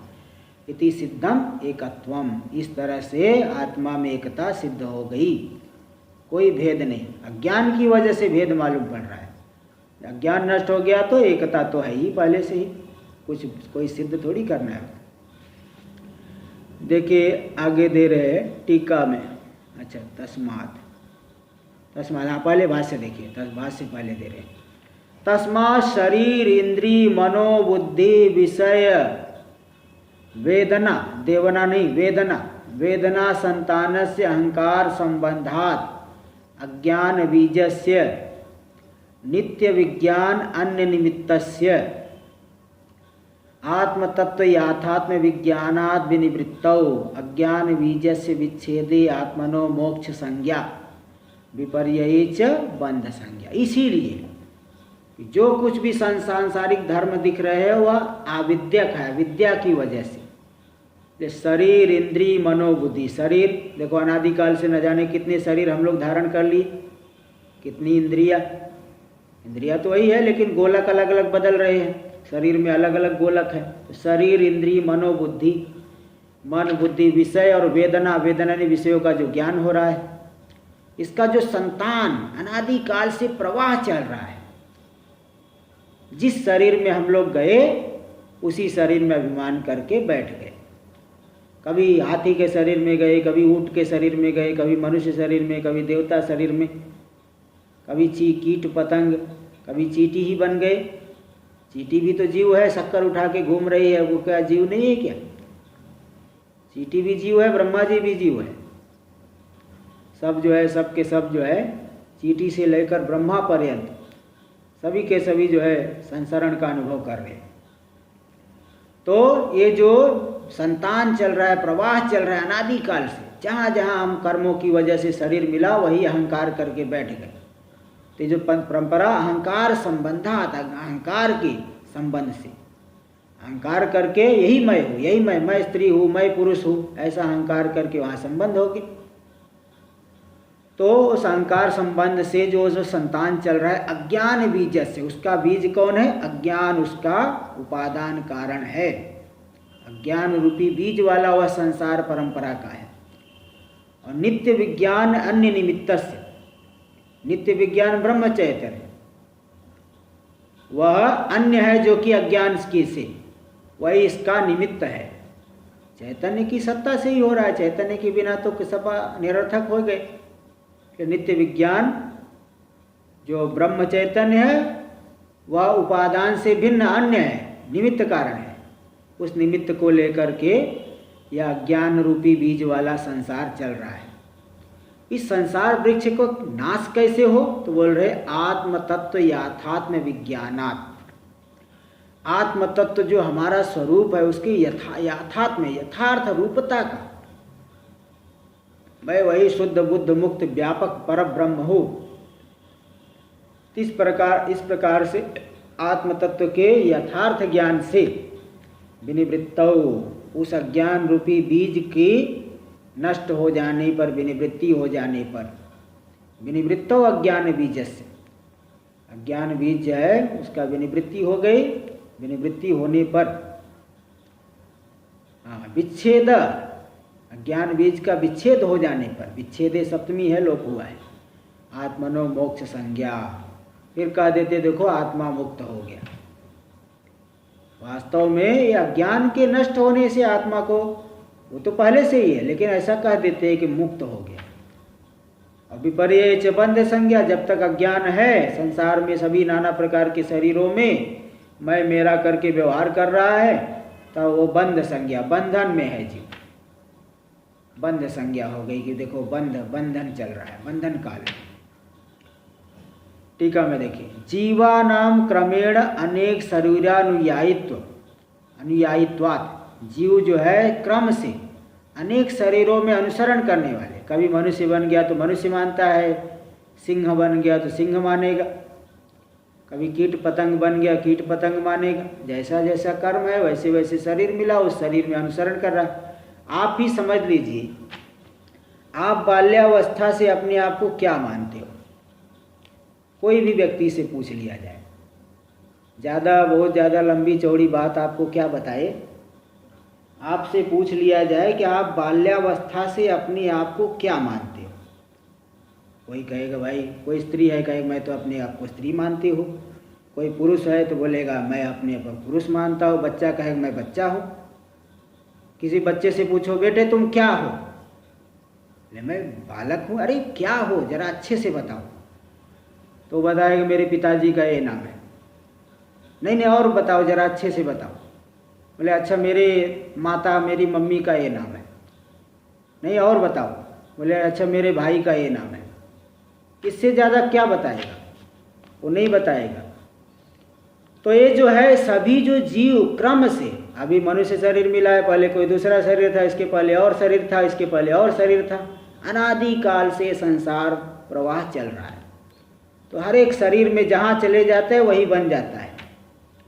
इति सिद्धम एकत्वम। इस तरह से आत्मा में एकता सिद्ध हो गई, कोई भेद नहीं। अज्ञान की वजह से भेद मालूम पड़ रहा है, अज्ञान नष्ट हो गया तो एकता तो है ही पहले से ही, कुछ कोई सिद्ध थोड़ी करना है। देखिए आगे दे रहे हैं टीका में। अच्छा, तस्मात् हाँ पहले भाष्य देखिए, भाष्य पहले दे रहे हैं। तस्मात् शरीर इंद्री मनोबुद्धि विषय वेदना, देवना नहीं वेदना, वेदना संतानस्य अहंकार संबंधात् अज्ञान बीजस्य नित्य विज्ञान अन्य निमित्तस्य आत्मतत्व याथात्म विज्ञानात् विनिवृत्तौ अज्ञान बीजस्य विच्छेदे आत्मनो मोक्ष संज्ञा विपर्यये च बंध संज्ञा। इसीलिए जो कुछ भी सांसारिक धर्म दिख रहे हैं वह अविद्यक है, विद्या की वजह से। शरीर इंद्री मनोबुद्धि, शरीर देखो अनादिकाल से न जाने कितने शरीर हम लोग धारण कर लिए, कितनी इंद्रिया तो वही है, लेकिन गोलक अलग अलग बदल रहे हैं, शरीर में अलग अलग गोलक है। तो शरीर इंद्री मनोबुद्धि, मन बुद्धि विषय और वेदना, वेदना ने विषयों का जो ज्ञान हो रहा है, इसका जो संतान अनादिकाल से प्रवाह चल रहा है। जिस शरीर में हम लोग गए उसी शरीर में अभिमान करके बैठ गए। कभी हाथी के शरीर में गए, कभी ऊंट के शरीर में गए, कभी मनुष्य शरीर में, कभी देवता शरीर में, कभी कीट पतंग, कभी चींटी ही बन गए। चींटी भी तो जीव है, शक्कर उठा के घूम रही है, वो क्या जीव नहीं है क्या? चींटी भी जीव है, ब्रह्मा जी भी जीव है, सब जो है सब के सब जो है चींटी से लेकर ब्रह्मा पर्यंत सभी के सभी जो है संसरण का अनुभव कर रहे हैं। तो ये जो संतान चल रहा है, प्रवाह चल रहा है अनादिकाल से, जहाँ जहाँ हम कर्मों की वजह से शरीर मिला वही अहंकार करके बैठ गए। तो जो परंपरा अहंकार संबंधात, अहंकार के संबंध से, अहंकार करके यही मैं हूँ, यही मैं स्त्री हूँ, मैं पुरुष हूँ, ऐसा अहंकार करके वहाँ संबंध हो गए। तो उस अहंकार संबंध से जो संतान चल रहा है अज्ञान बीज से, उसका बीज कौन है? अज्ञान उसका उपादान कारण है। अज्ञान रूपी बीज वाला वह संसार परंपरा का है। और नित्य विज्ञान अन्य निमित्त से, नित्य विज्ञान ब्रह्म चैतन्य वह अन्य है जो कि अज्ञान की से, वही इसका निमित्त है। चैतन्य की सत्ता से ही हो रहा है, चैतन्य के बिना तो सब निरर्थक हो गए। कि नित्य विज्ञान जो ब्रह्म चैतन्य है वह उपादान से भिन्न अन्य है, निमित्त कारण है। उस निमित्त को लेकर के यह अज्ञान रूपी बीज वाला संसार चल रहा है। इस संसार वृक्ष को नाश कैसे हो? तो बोल रहे आत्म तत्व यथात्म विज्ञानात्। आत्म तत्व जो हमारा स्वरूप है उसकी यथात्म यथार्थ रूपता का, मैं वही शुद्ध बुद्ध मुक्त व्यापक पर ब्रह्म हूँ। इस प्रकार से आत्म तत्व के यथार्थ ज्ञान से विनिवृत्तौ, उस अज्ञान रूपी बीज की नष्ट हो जाने पर, विनिवृत्ति हो जाने पर, विनिवृत्तौ अज्ञान बीज से, अज्ञान बीज है उसका विनिवृत्ति हो गई। विनिवृत्ति होने पर विच्छेद, अज्ञान बीज का विच्छेद हो जाने पर, विच्छेदे सप्तमी है, लोप हुआ है। आत्मनो मोक्ष संज्ञा, फिर कह देते देखो आत्मा मुक्त हो गया। वास्तव में ये अज्ञान के नष्ट होने से आत्मा को, वो तो पहले से ही है, लेकिन ऐसा कह देते हैं कि मुक्त हो गया। और विपर्य च बंध संज्ञा, जब तक अज्ञान है संसार में सभी नाना प्रकार के शरीरों में मैं मेरा करके व्यवहार कर रहा है, तो वो बंध संज्ञा, बंधन में है जीव, बंध संज्ञा हो गई कि देखो बंधन चल रहा है, बंधन काल। टीका में देखिए, जीवानाम क्रमेण अनेक अनुयायित्वात्, जीव जो है क्रम से अनेक शरीरों में अनुसरण करने वाले, कभी मनुष्य बन गया तो मनुष्य मानता है, सिंह बन गया तो सिंह मानेगा, कभी कीट पतंग बन गया कीट पतंग मानेगा। जैसा जैसा कर्म है वैसे वैसे शरीर मिला, उस शरीर में अनुसरण कर रहा है। आप ही समझ लीजिए, आप बाल्यावस्था से अपने आप को क्या मानते हो? कोई भी व्यक्ति से पूछ लिया जाए, बहुत ज़्यादा लंबी चौड़ी बात आपको क्या बताए, आपसे पूछ लिया जाए कि आप बाल्यावस्था से अपने आप को क्या मानते हो? कोई कहेगा भाई, कोई स्त्री है कहेगा मैं तो अपने आप को स्त्री मानती हूँ, कोई पुरुष है तो बोलेगा मैं अपने आप को पुरुष मानता हूँ, बच्चा कहेगा मैं बच्चा हूँ। किसी बच्चे से पूछो बेटे तुम क्या हो? मैं बालक हूँ। अरे क्या हो, जरा अच्छे से बताओ। तो बताएगा मेरे पिताजी का ये नाम है। नहीं और बताओ, जरा अच्छे से बताओ। बोले अच्छा मेरे माता मेरी मम्मी का ये नाम है। नहीं और बताओ। बोले अच्छा मेरे भाई का ये नाम है। इससे ज़्यादा क्या बताएगा? वो नहीं बताएगा। तो ये जो है सभी जो जीव क्रम से, अभी मनुष्य शरीर मिला है, पहले कोई दूसरा शरीर था, इसके पहले और शरीर था, इसके पहले और शरीर था, अनादि काल से संसार प्रवाह चल रहा है। तो हर एक शरीर में जहाँ चले जाते हैं वही बन जाता है,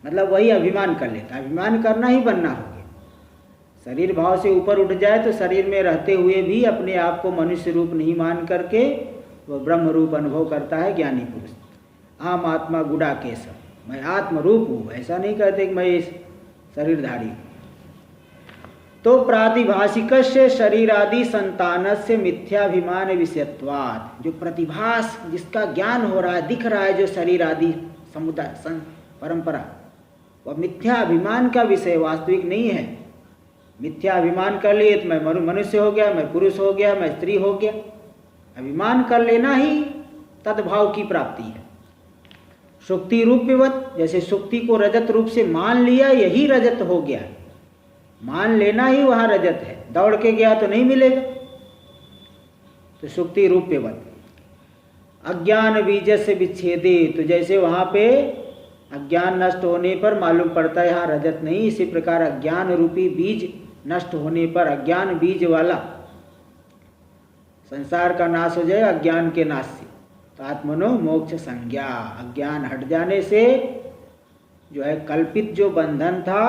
मतलब वही अभिमान कर लेता है। अभिमान करना ही बनना हो गया। शरीर भाव से ऊपर उठ जाए तो शरीर में रहते हुए भी अपने आप को मनुष्य रूप नहीं मान करके वह ब्रह्म रूप अनुभव करता है ज्ञानी पुरुष। आम आत्मा गुड़ा केशव, मैं आत्म रूप हूँ, ऐसा नहीं कहते कि मैं इस शरीरधारी हूँ। तो प्रातिभाषिक से शरीरादि संतान से मिथ्याभिमान विषयत्वात्, जो प्रतिभास जिसका ज्ञान हो रहा है, दिख रहा है, जो शरीर आदि समुदाय परंपरा, वह मिथ्या अभिमान का विषय, वास्तविक नहीं है। मिथ्या अभिमान कर लिए तो मैं मनुष्य हो गया, मैं पुरुष हो गया, मैं स्त्री हो गया। अभिमान कर लेना ही तद्भाव की प्राप्ति है। सुक्ति रूपवत, जैसे सुक्ति को रजत रूप से मान लिया, यही रजत हो गया। मान लेना ही वहाँ रजत है, दौड़ के गया तो नहीं मिलेगा। तो सुक्ति रूपवत अज्ञान बीज से विच्छेदे, तो जैसे वहाँ पे अज्ञान नष्ट होने पर मालूम पड़ता है यहाँ रजत नहीं, इसी प्रकार अज्ञान रूपी बीज नष्ट होने पर, अज्ञान बीज वाला संसार का नाश हो जाए अज्ञान के नाश से। तो आत्मनो मोक्ष संज्ञा, अज्ञान हट जाने से जो है कल्पित जो बंधन था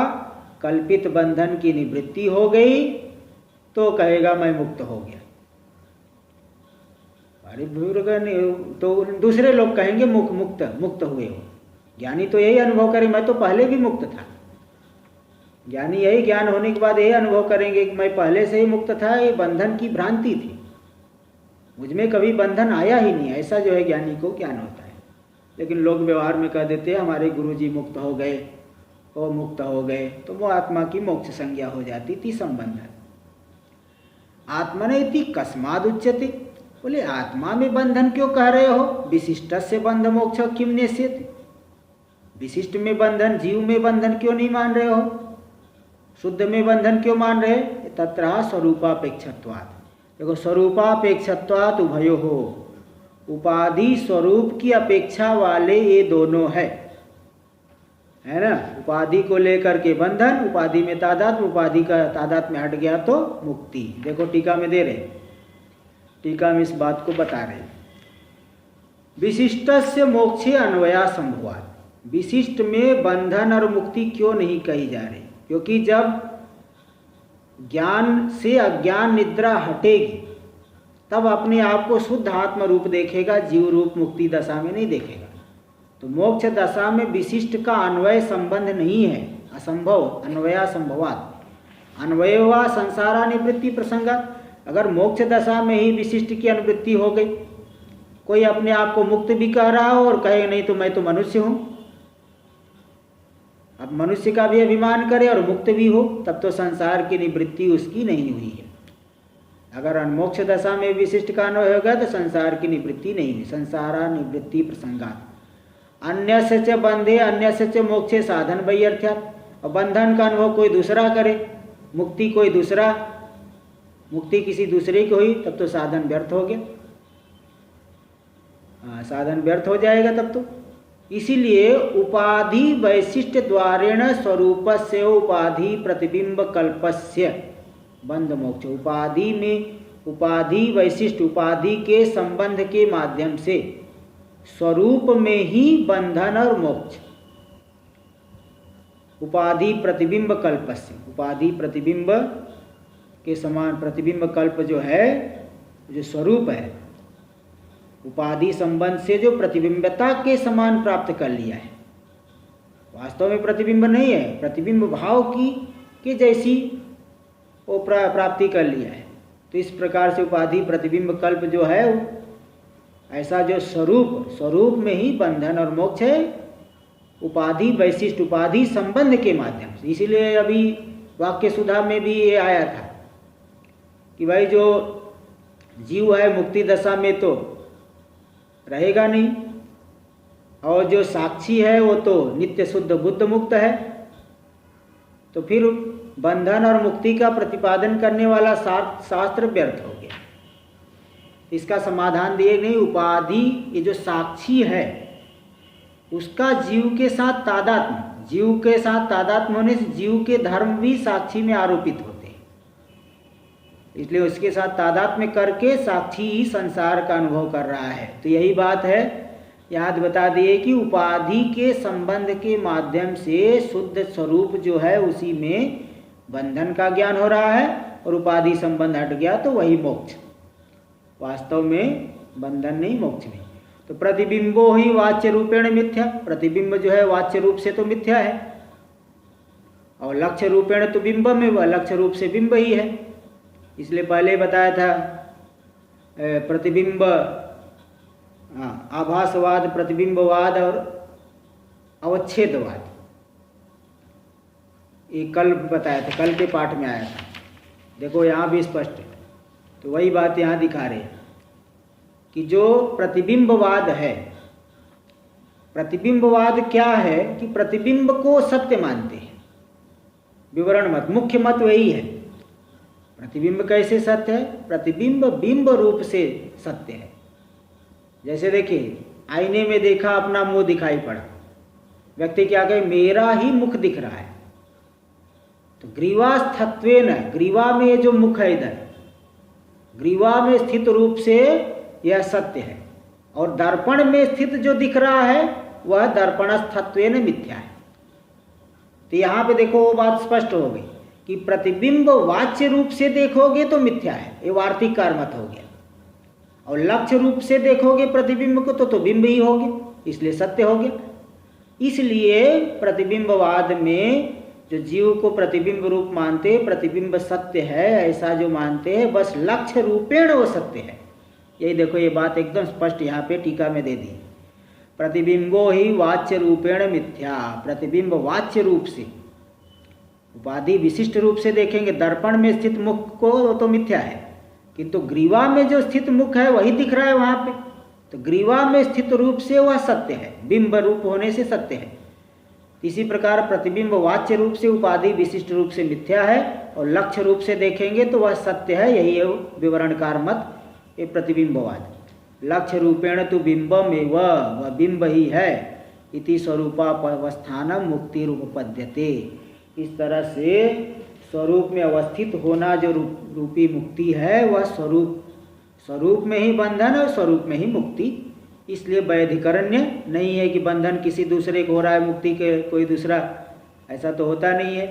कल्पित बंधन की निवृत्ति हो गई तो कहेगा मैं मुक्त हो गया। अरे तो दूसरे लोग कहेंगे मुक्त हुए हो। ज्ञानी तो यही अनुभव करे मैं तो पहले भी मुक्त था। ज्ञानी यही ज्ञान होने के बाद यही अनुभव करेंगे कि मैं पहले से ही मुक्त था, ये बंधन की भ्रांति थी, मुझ में कभी बंधन आया ही नहीं। ऐसा जो है ज्ञानी को ज्ञान होता है। लेकिन लोग व्यवहार में कह देते हैं हमारे गुरुजी मुक्त हो गए, वो मुक्त हो गए, तो वो आत्मा की मोक्ष संज्ञा हो जाती थी संबंध। आत्मनेति कस्माद उच्यते, बोले आत्मा में बंधन क्यों कह रहे हो? विशिष्ट से बंध मोक्ष किम निश्चित, विशिष्ट में बंधन, जीव में बंधन क्यों नहीं मान रहे हो? शुद्ध में बंधन क्यों मान रहे? तत्र स्वरूपापेक्षत्वात्। देखो स्वरूपापेक्षत्वात् उभयो हो, उपाधि स्वरूप की अपेक्षा वाले ये दोनों है ना। उपाधि को लेकर के बंधन, उपाधि में तादात्म्य, उपाधि का तादात्म्य हट गया तो मुक्ति। देखो टीका में दे रहे, टीका में इस बात को बता रहे। विशिष्टस्य मोक्षे अन्वया संभवात्, विशिष्ट में बंधन और मुक्ति क्यों नहीं कही जा रही? क्योंकि जब ज्ञान से अज्ञान निद्रा हटेगी तब अपने आप को शुद्ध आत्म रूप देखेगा, जीव रूप मुक्ति दशा में नहीं देखेगा। तो मोक्ष दशा में विशिष्ट का अन्वय संबंध नहीं है, असंभव। अन्वया संभवात्, अन्वय हुआ संसारा निवृत्ति प्रसंगात्। अगर मोक्ष दशा में ही विशिष्ट की अनुवृत्ति हो गई, कोई अपने आप को मुक्त भी कह रहा हो और कहे नहीं तो मैं तो मनुष्य हूँ, अब मनुष्य का भी अभिमान करे और मुक्त भी हो, तब तो संसार की निवृत्ति उसकी नहीं हुई है। अगर अनमोक्ष दशा में विशिष्ट का अन्वय होगा तो संसार की निवृत्ति नहीं हुई। संसारा निवृत्ति प्रसंगात् अन्यस्य च बंधे अन्यस्य च मोक्षे साधन वैयर्थ्यात्। और बंधन का अनुभव कोई दूसरा करे, मुक्ति कोई दूसरा, मुक्ति किसी दूसरे की हुई, तब तो साधन व्यर्थ हो गया। साधन व्यर्थ हो जाएगा तब तो। इसीलिए उपाधि वैशिष्ट द्वारेण स्वरूपस्य उपाधि प्रतिबिंब कल्पस्य बंध मोक्ष। उपाधि में, उपाधि वैशिष्ट, उपाधि के संबंध के माध्यम से स्वरूप में ही बंधन और मोक्ष। उपाधि प्रतिबिंब कल्पस्य, उपाधि प्रतिबिंब के समान प्रतिबिंब कल्प जो है, जो स्वरूप है, उपाधि संबंध से जो प्रतिबिंबता के समान प्राप्त कर लिया है। वास्तव में प्रतिबिंब नहीं है, प्रतिबिंब भाव की के जैसी वो प्राप्ति कर लिया है। तो इस प्रकार से उपाधि प्रतिबिंब कल्प जो है, ऐसा जो स्वरूप, स्वरूप में ही बंधन और मोक्ष है, उपाधि वैशिष्ट, उपाधि संबंध के माध्यम से। इसीलिए अभी वाक्य सुधा में भी ये आया था कि भाई जो जीव है मुक्ति दशा में तो रहेगा नहीं, और जो साक्षी है वो तो नित्य शुद्ध बुद्ध मुक्त है। तो फिर बंधन और मुक्ति का प्रतिपादन करने वाला शास्त्र व्यर्थ हो गया। इसका समाधान दिए नहीं। उपाधि, ये जो साक्षी है उसका जीव के साथ तादात्म्य, जीव के साथ तादात्म्य होने से जीव के धर्म भी साक्षी में आरोपित होते हैं। इसलिए उसके साथ तादात्म्य करके साक्षी ही संसार का अनुभव कर रहा है। तो यही बात है, याद बता दिए कि उपाधि के संबंध के माध्यम से शुद्ध स्वरूप जो है उसी में बंधन का ज्ञान हो रहा है, और उपाधि संबंध हट गया तो वही मोक्ष। वास्तव में बंधन नहीं, मोक्ष नहीं। तो प्रतिबिंबो ही वाच्य रूपेण मिथ्या, प्रतिबिंब जो है वाच्य रूप से तो मिथ्या है, और लक्ष्य रूपेण तो बिंब में, वह लक्ष्य रूप से बिंब ही है। इसलिए पहले बताया था प्रतिबिंब, आभासवाद, प्रतिबिंबवाद और अवच्छेदवाद, ये कल बताया था, कल के पाठ में आया था। देखो यहाँ भी स्पष्ट है। तो वही बात यहाँ दिखा रहे हैं कि जो प्रतिबिंबवाद है, प्रतिबिंबवाद क्या है कि प्रतिबिंब को सत्य मानते हैं। विवरण मत, मुख्य मत वही है। प्रतिबिंब कैसे सत्य है? प्रतिबिंब बिंब रूप से सत्य है। जैसे देखिए, आईने में देखा, अपना मुंह दिखाई पड़ा, व्यक्ति क्या कहे, मेरा ही मुख दिख रहा है। तो ग्रीवास्थत्वेन, ग्रीवा में जो मुख है, इधर ग्रीवा में स्थित रूप से यह सत्य है, और दर्पण में स्थित जो दिख रहा है वह दर्पणस्थत्वेन मिथ्या है। तो यहाँ पे देखो वो बात स्पष्ट हो गई कि प्रतिबिंब वाच्य रूप से देखोगे तो मिथ्या है, ये वार्तिक कार मत हो गया, और लक्ष्य रूप से देखोगे प्रतिबिंब को तो बिंब ही हो गया, इसलिए सत्य हो गया। इसलिए प्रतिबिंबवाद में जो जीव को प्रतिबिंब रूप मानते, प्रतिबिंब सत्य है ऐसा जो मानते हैं, बस लक्ष्य रूपेण वो सत्य है। यही देखो ये बात एकदम स्पष्ट यहाँ पे टीका में दे दी। प्रतिबिंबो ही वाच्य रूपेण मिथ्या, प्रतिबिंब वाच्य रूप से, उपाधि विशिष्ट रूप से देखेंगे, दर्पण में स्थित मुख को तो मिथ्या है, किंतु ग्रीवा में जो स्थित मुख है वही दिख रहा है वहाँ पे, तो ग्रीवा में स्थित रूप से वह सत्य है, बिंब रूप होने से सत्य है। इसी प्रकार प्रतिबिंब वाच्य रूप से, उपाधि विशिष्ट रूप से मिथ्या है, और लक्ष्य रूप से देखेंगे तो वह सत्य है। यही है विवरणकार मत, ये प्रतिबिंबवाद। लक्ष्य रूपेण तो बिंबम एव, वह बिंब ही है, इति स्वरूपावस्थानम मुक्ति रूपपद्यते। इस तरह से स्वरूप में अवस्थित होना जो रूपी मुक्ति है, वह स्वरूप में ही बंधन और स्वरूप में ही मुक्ति। इसलिए वैधिकरण्य नहीं है कि बंधन किसी दूसरे को हो रहा है, मुक्ति के कोई दूसरा, ऐसा तो होता नहीं है।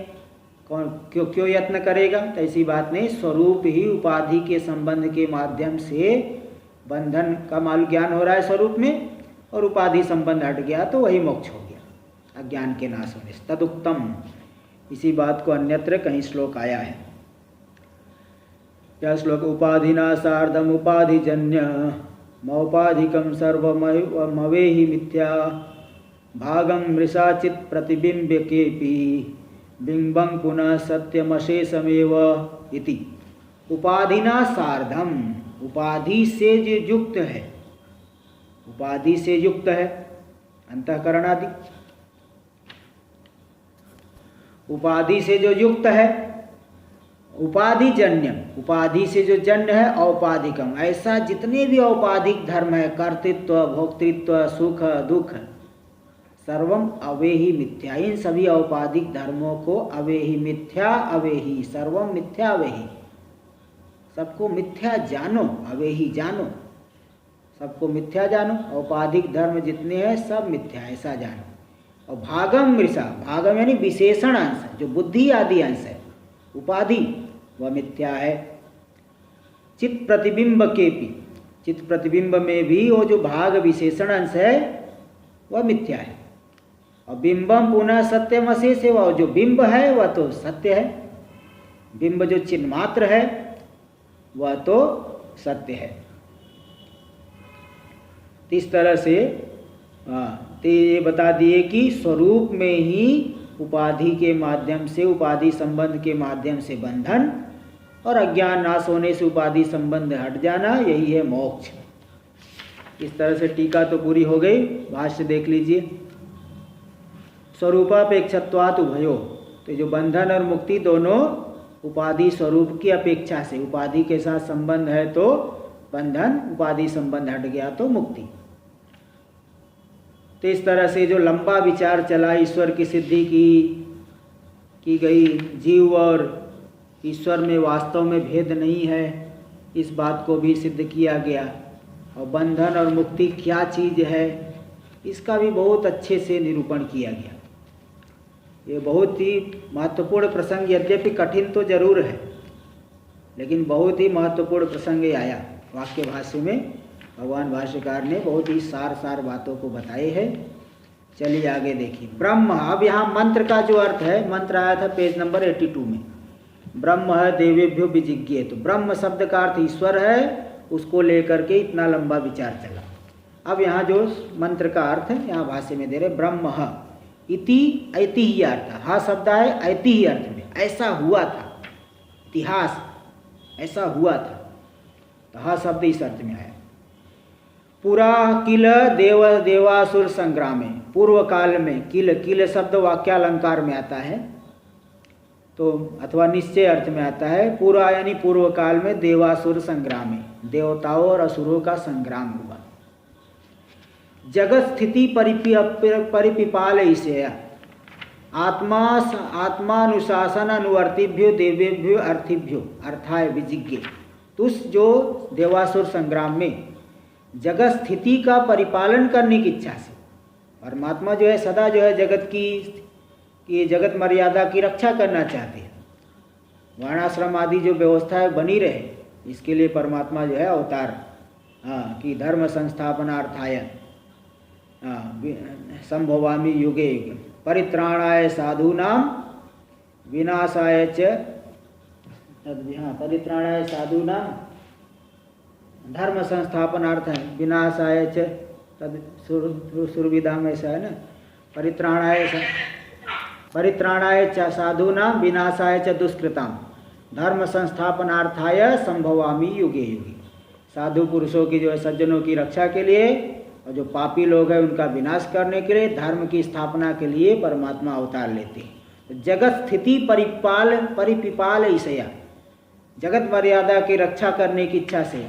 कौन क्यों यत्न करेगा, तो ऐसी बात नहीं। स्वरूप ही उपाधि के संबंध के माध्यम से बंधन का माल ज्ञान हो रहा है स्वरूप में, और उपाधि संबंध हट गया तो वही मोक्ष हो गया, अज्ञान के नाश होने से। तदुक्तम, इसी बात को अन्यत्र कहीं श्लोक आया है। क्या श्लोक? उपाधिना सार्धम उपाधिजन्य मौपाधिकम सर्वमवेहि मिथ्या भागम मृषाचित प्रतिबिंबकेपि बिंबं पुनः सत्यमशेषमेव इति। उपाधिना सार्धम, उपाधि से जो युक्त है, उपाधि से युक्त है अंतःकरण आदि, उपाधि से जो युक्त है, उपाधिजन्य, उपाधि से जो जन्य है, औपाधिकम, ऐसा जितने भी औपाधिक धर्म है, कर्तृत्व, भोक्तृत्व, सुख दुख, सर्वम अवेहि मिथ्या, इन सभी औपाधिक धर्मों को अवेहि मिथ्या, अवेहि सर्वम मिथ्या, अवेहि सबको मिथ्या जानो, अवेहि जानो, सबको मिथ्या जानो, औपाधिक धर्म जितने हैं सब मिथ्या, ऐसा जानो। और भागम मृषा, भागम यानी विशेषण अंश, जो बुद्धि आदि अंश है, उपाधि वह मिथ्या है। चित्त प्रतिबिंब के भी, चित्त प्रतिबिंब में भी वो जो भाग विशेषण अंश है वह मिथ्या है। और बिंबम पुनः सत्यम अशेष, वह जो बिंब है वह तो सत्य है, बिंब जो चिन्ह मात्र है वह तो सत्य है। इस तरह से तो ये बता दिए कि स्वरूप में ही उपाधि के माध्यम से, उपाधि संबंध के माध्यम से बंधन, और अज्ञान नाश होने से उपाधि संबंध हट जाना, यही है मोक्ष। इस तरह से टीका तो पूरी हो गई। भाष्य देख लीजिए। स्वरूपापेक्षत्वात् उभयो, तो जो बंधन और मुक्ति दोनों उपाधि स्वरूप की अपेक्षा से, उपाधि के साथ संबंध है तो बंधन, उपाधि संबंध हट गया तो मुक्ति। तो इस तरह से जो लंबा विचार चला ईश्वर की सिद्धि की गई, जीव और ईश्वर में वास्तव में भेद नहीं है, इस बात को भी सिद्ध किया गया। और बंधन और मुक्ति क्या चीज़ है, इसका भी बहुत अच्छे से निरूपण किया गया। ये बहुत ही महत्वपूर्ण प्रसंग, यद्यपि कठिन तो जरूर है, लेकिन बहुत ही महत्वपूर्ण प्रसंग आया वाक्य भाष्य में। भगवान भाष्यकार ने बहुत ही सार बातों को बताए हैं। चलिए आगे देखिए। ब्रह्म, अब यहाँ मंत्र का जो अर्थ है, मंत्र आया था पेज नंबर 82 में। ब्रह्म है देवेभ्यो विजिज्ञे, तो ब्रह्म शब्द का अर्थ ईश्वर है, उसको लेकर के इतना लंबा विचार चला। अब यहाँ जो मंत्र का अर्थ है यहाँ भाष्य में दे रहे, ब्रह्म इति ऐतिह्य अर्थ, हा शब्द है ऐतिह्य अर्थ में, ऐसा हुआ था, इतिहास ऐसा हुआ था, तो हा शब्द इस अर्थ में आया। पुरा किल देवासुर संग्राम में, पूर्व काल में, किल शब्द वाक्यालंकार में आता है, तो अथवा निश्चय अर्थ में आता है। पूरा यानी पूर्व काल में देवासुर संग्राम में, देवताओं और असुरों का संग्राम हुआ। जगत स्थिति परिपिपाल इसे आत्मानुशासन अनुवर्तिभ्यो देवेभ्यो अर्थिभ्यो अर्थाय विजिज्ञे। तो उस जो देवासुर संग्राम में जगत स्थिति का परिपालन करने की इच्छा से, परमात्मा जो है सदा जो है जगत की कि ये जगत मर्यादा की रक्षा करना चाहते हैं, वर्णाश्रम आदि जो व्यवस्था है बनी रहे, इसके लिए परमात्मा जो है अवतार कि धर्म संस्थापनार्थाय संभवामि युगे युगे परित्राणाय साधूनाम विनाशाय च परित्राणाय साधूनाम धर्म संस्थापनार्थ विनाशाय च तद सुरविदाम ऐसा है ना, परित्राणाय च साधूनाम विनाशाय च दुष्कृताम धर्म संस्थापनार्थाय संभवामि युगे युगे। साधु पुरुषों की जो है सज्जनों की रक्षा के लिए और जो पापी लोग हैं उनका विनाश करने के लिए, धर्म की स्थापना के लिए परमात्मा अवतार लेते हैं। तो जगत स्थिति परिपिपाल ईसया, जगत मर्यादा की रक्षा करने की इच्छा से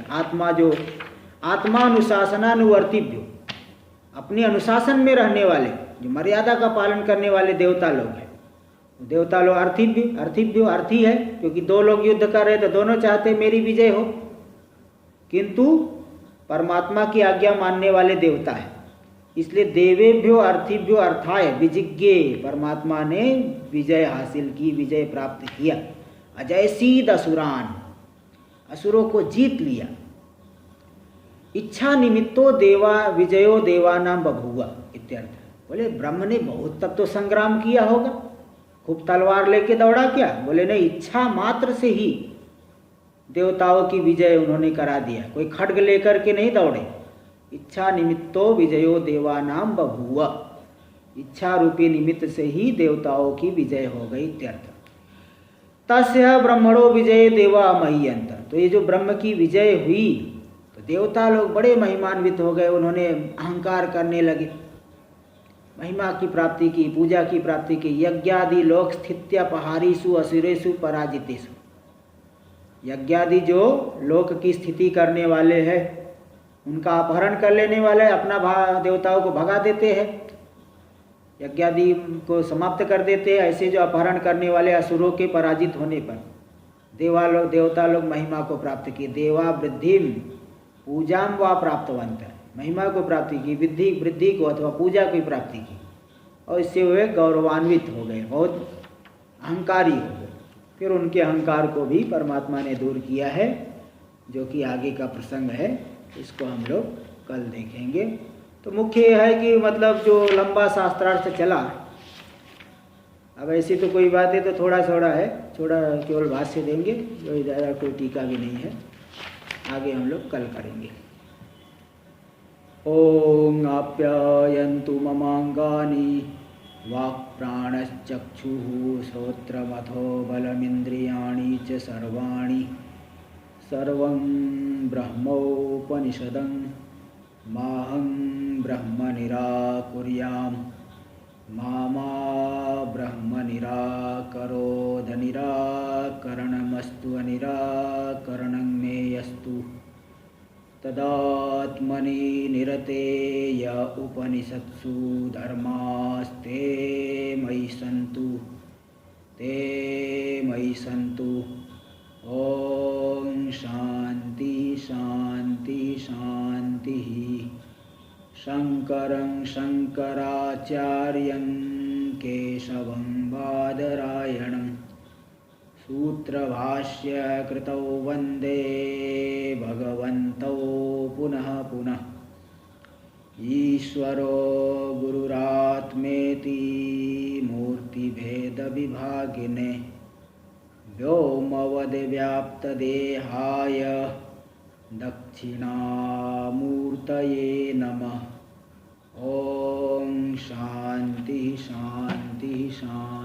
आत्मानुशासनानुवर्तिभ्यो, अपने अनुशासन में रहने वाले, जो मर्यादा का पालन करने वाले देवता लोग हैं। देवता लोग अर्थी है, क्योंकि दो लोग युद्ध कर रहे तो दोनों चाहते मेरी विजय हो, किंतु परमात्मा की आज्ञा मानने वाले देवता है, इसलिए देवेभ्यो अर्थिभ्यो अर्थाय विजिज्ञे, परमात्मा ने विजय हासिल की, विजय प्राप्त किया। अजयसीद असुरान, असुरों को जीत लिया। इच्छा निमित्तो देवा विजयो देवानाम बभूवा इत्यर्थ। बोले ब्रह्म ने बहुत तब तो संग्राम किया होगा, खूब तलवार लेके दौड़ा क्या? बोले नहीं, इच्छा मात्र से ही देवताओं की विजय उन्होंने करा दिया, कोई खड्ग लेकर के नहीं दौड़े। इच्छा निमित्तो विजयो देवानाम बभूवा, इच्छा रूपी निमित्त से ही देवताओं की विजय हो गई इत्यर्थ। तस्य ब्रह्मणो विजय देवा मह्यंत, तो ये जो ब्रह्म की विजय हुई तो देवता लोग बड़े महिमान्वित हो गए, उन्होंने अहंकार करने लगे, महिमा की प्राप्ति की, पूजा की प्राप्ति की। यज्ञादि लोक स्थित्यपहारीषु असुरेषु पराजितेषु, यज्ञादि जो लोक की स्थिति करने वाले हैं उनका अपहरण कर लेने वाले, अपना देवताओं को भगा देते हैं, यज्ञादि को समाप्त कर देते हैं। ऐसे जो अपहरण करने वाले असुरों के पराजित होने पर देवता लोग महिमा को प्राप्त किए। देवा वृद्धिम पूजाम व प्राप्तवंत, महिमा को प्राप्ति की, वृद्धि को अथवा पूजा की प्राप्ति की, और इससे वे गौरवान्वित हो गए, बहुत अहंकारी हो गए। फिर उनके अहंकार को भी परमात्मा ने दूर किया है, जो कि आगे का प्रसंग है, इसको हम लोग कल देखेंगे। तो मुख्य है कि मतलब जो लंबा शास्त्रार्थ चला, अब ऐसी तो कोई बात है तो थोड़ा है, थोड़ा केवल भाष्य देंगे, जो ज़्यादा कोई टीका भी नहीं है, आगे हम लोग कल करेंगे। ओम आप्यायन्तु ममांगानि वाक्प्राणश्चक्षुः श्रोत्रमथो बलमिन्द्रियाणि च सर्वाणि सर्वं ब्रह्मोपनिषदं माहं ब्रह्म निराकुर्याम् मा ब्रह्म निराकरोद निराकरणमस्तु अनिराकरणं मे यस्तु तदात्मनि निरते य उपनिषत्सु धर्मास्ते मयि सन्तु। ओम शांति शांति शांति। शंकरं शंकराचार्यं केशवं बादरायणं सूत्रभाष्य कृतौ वंदे भगवन्तौ पुनः पुनः। ईश्वरो गुरुरात्मेति मूर्तिभेदविभागिने व्योमवद्व्याप्तदेहाय दक्षिणामूर्तये नमः। ओम शांति शांति शांति।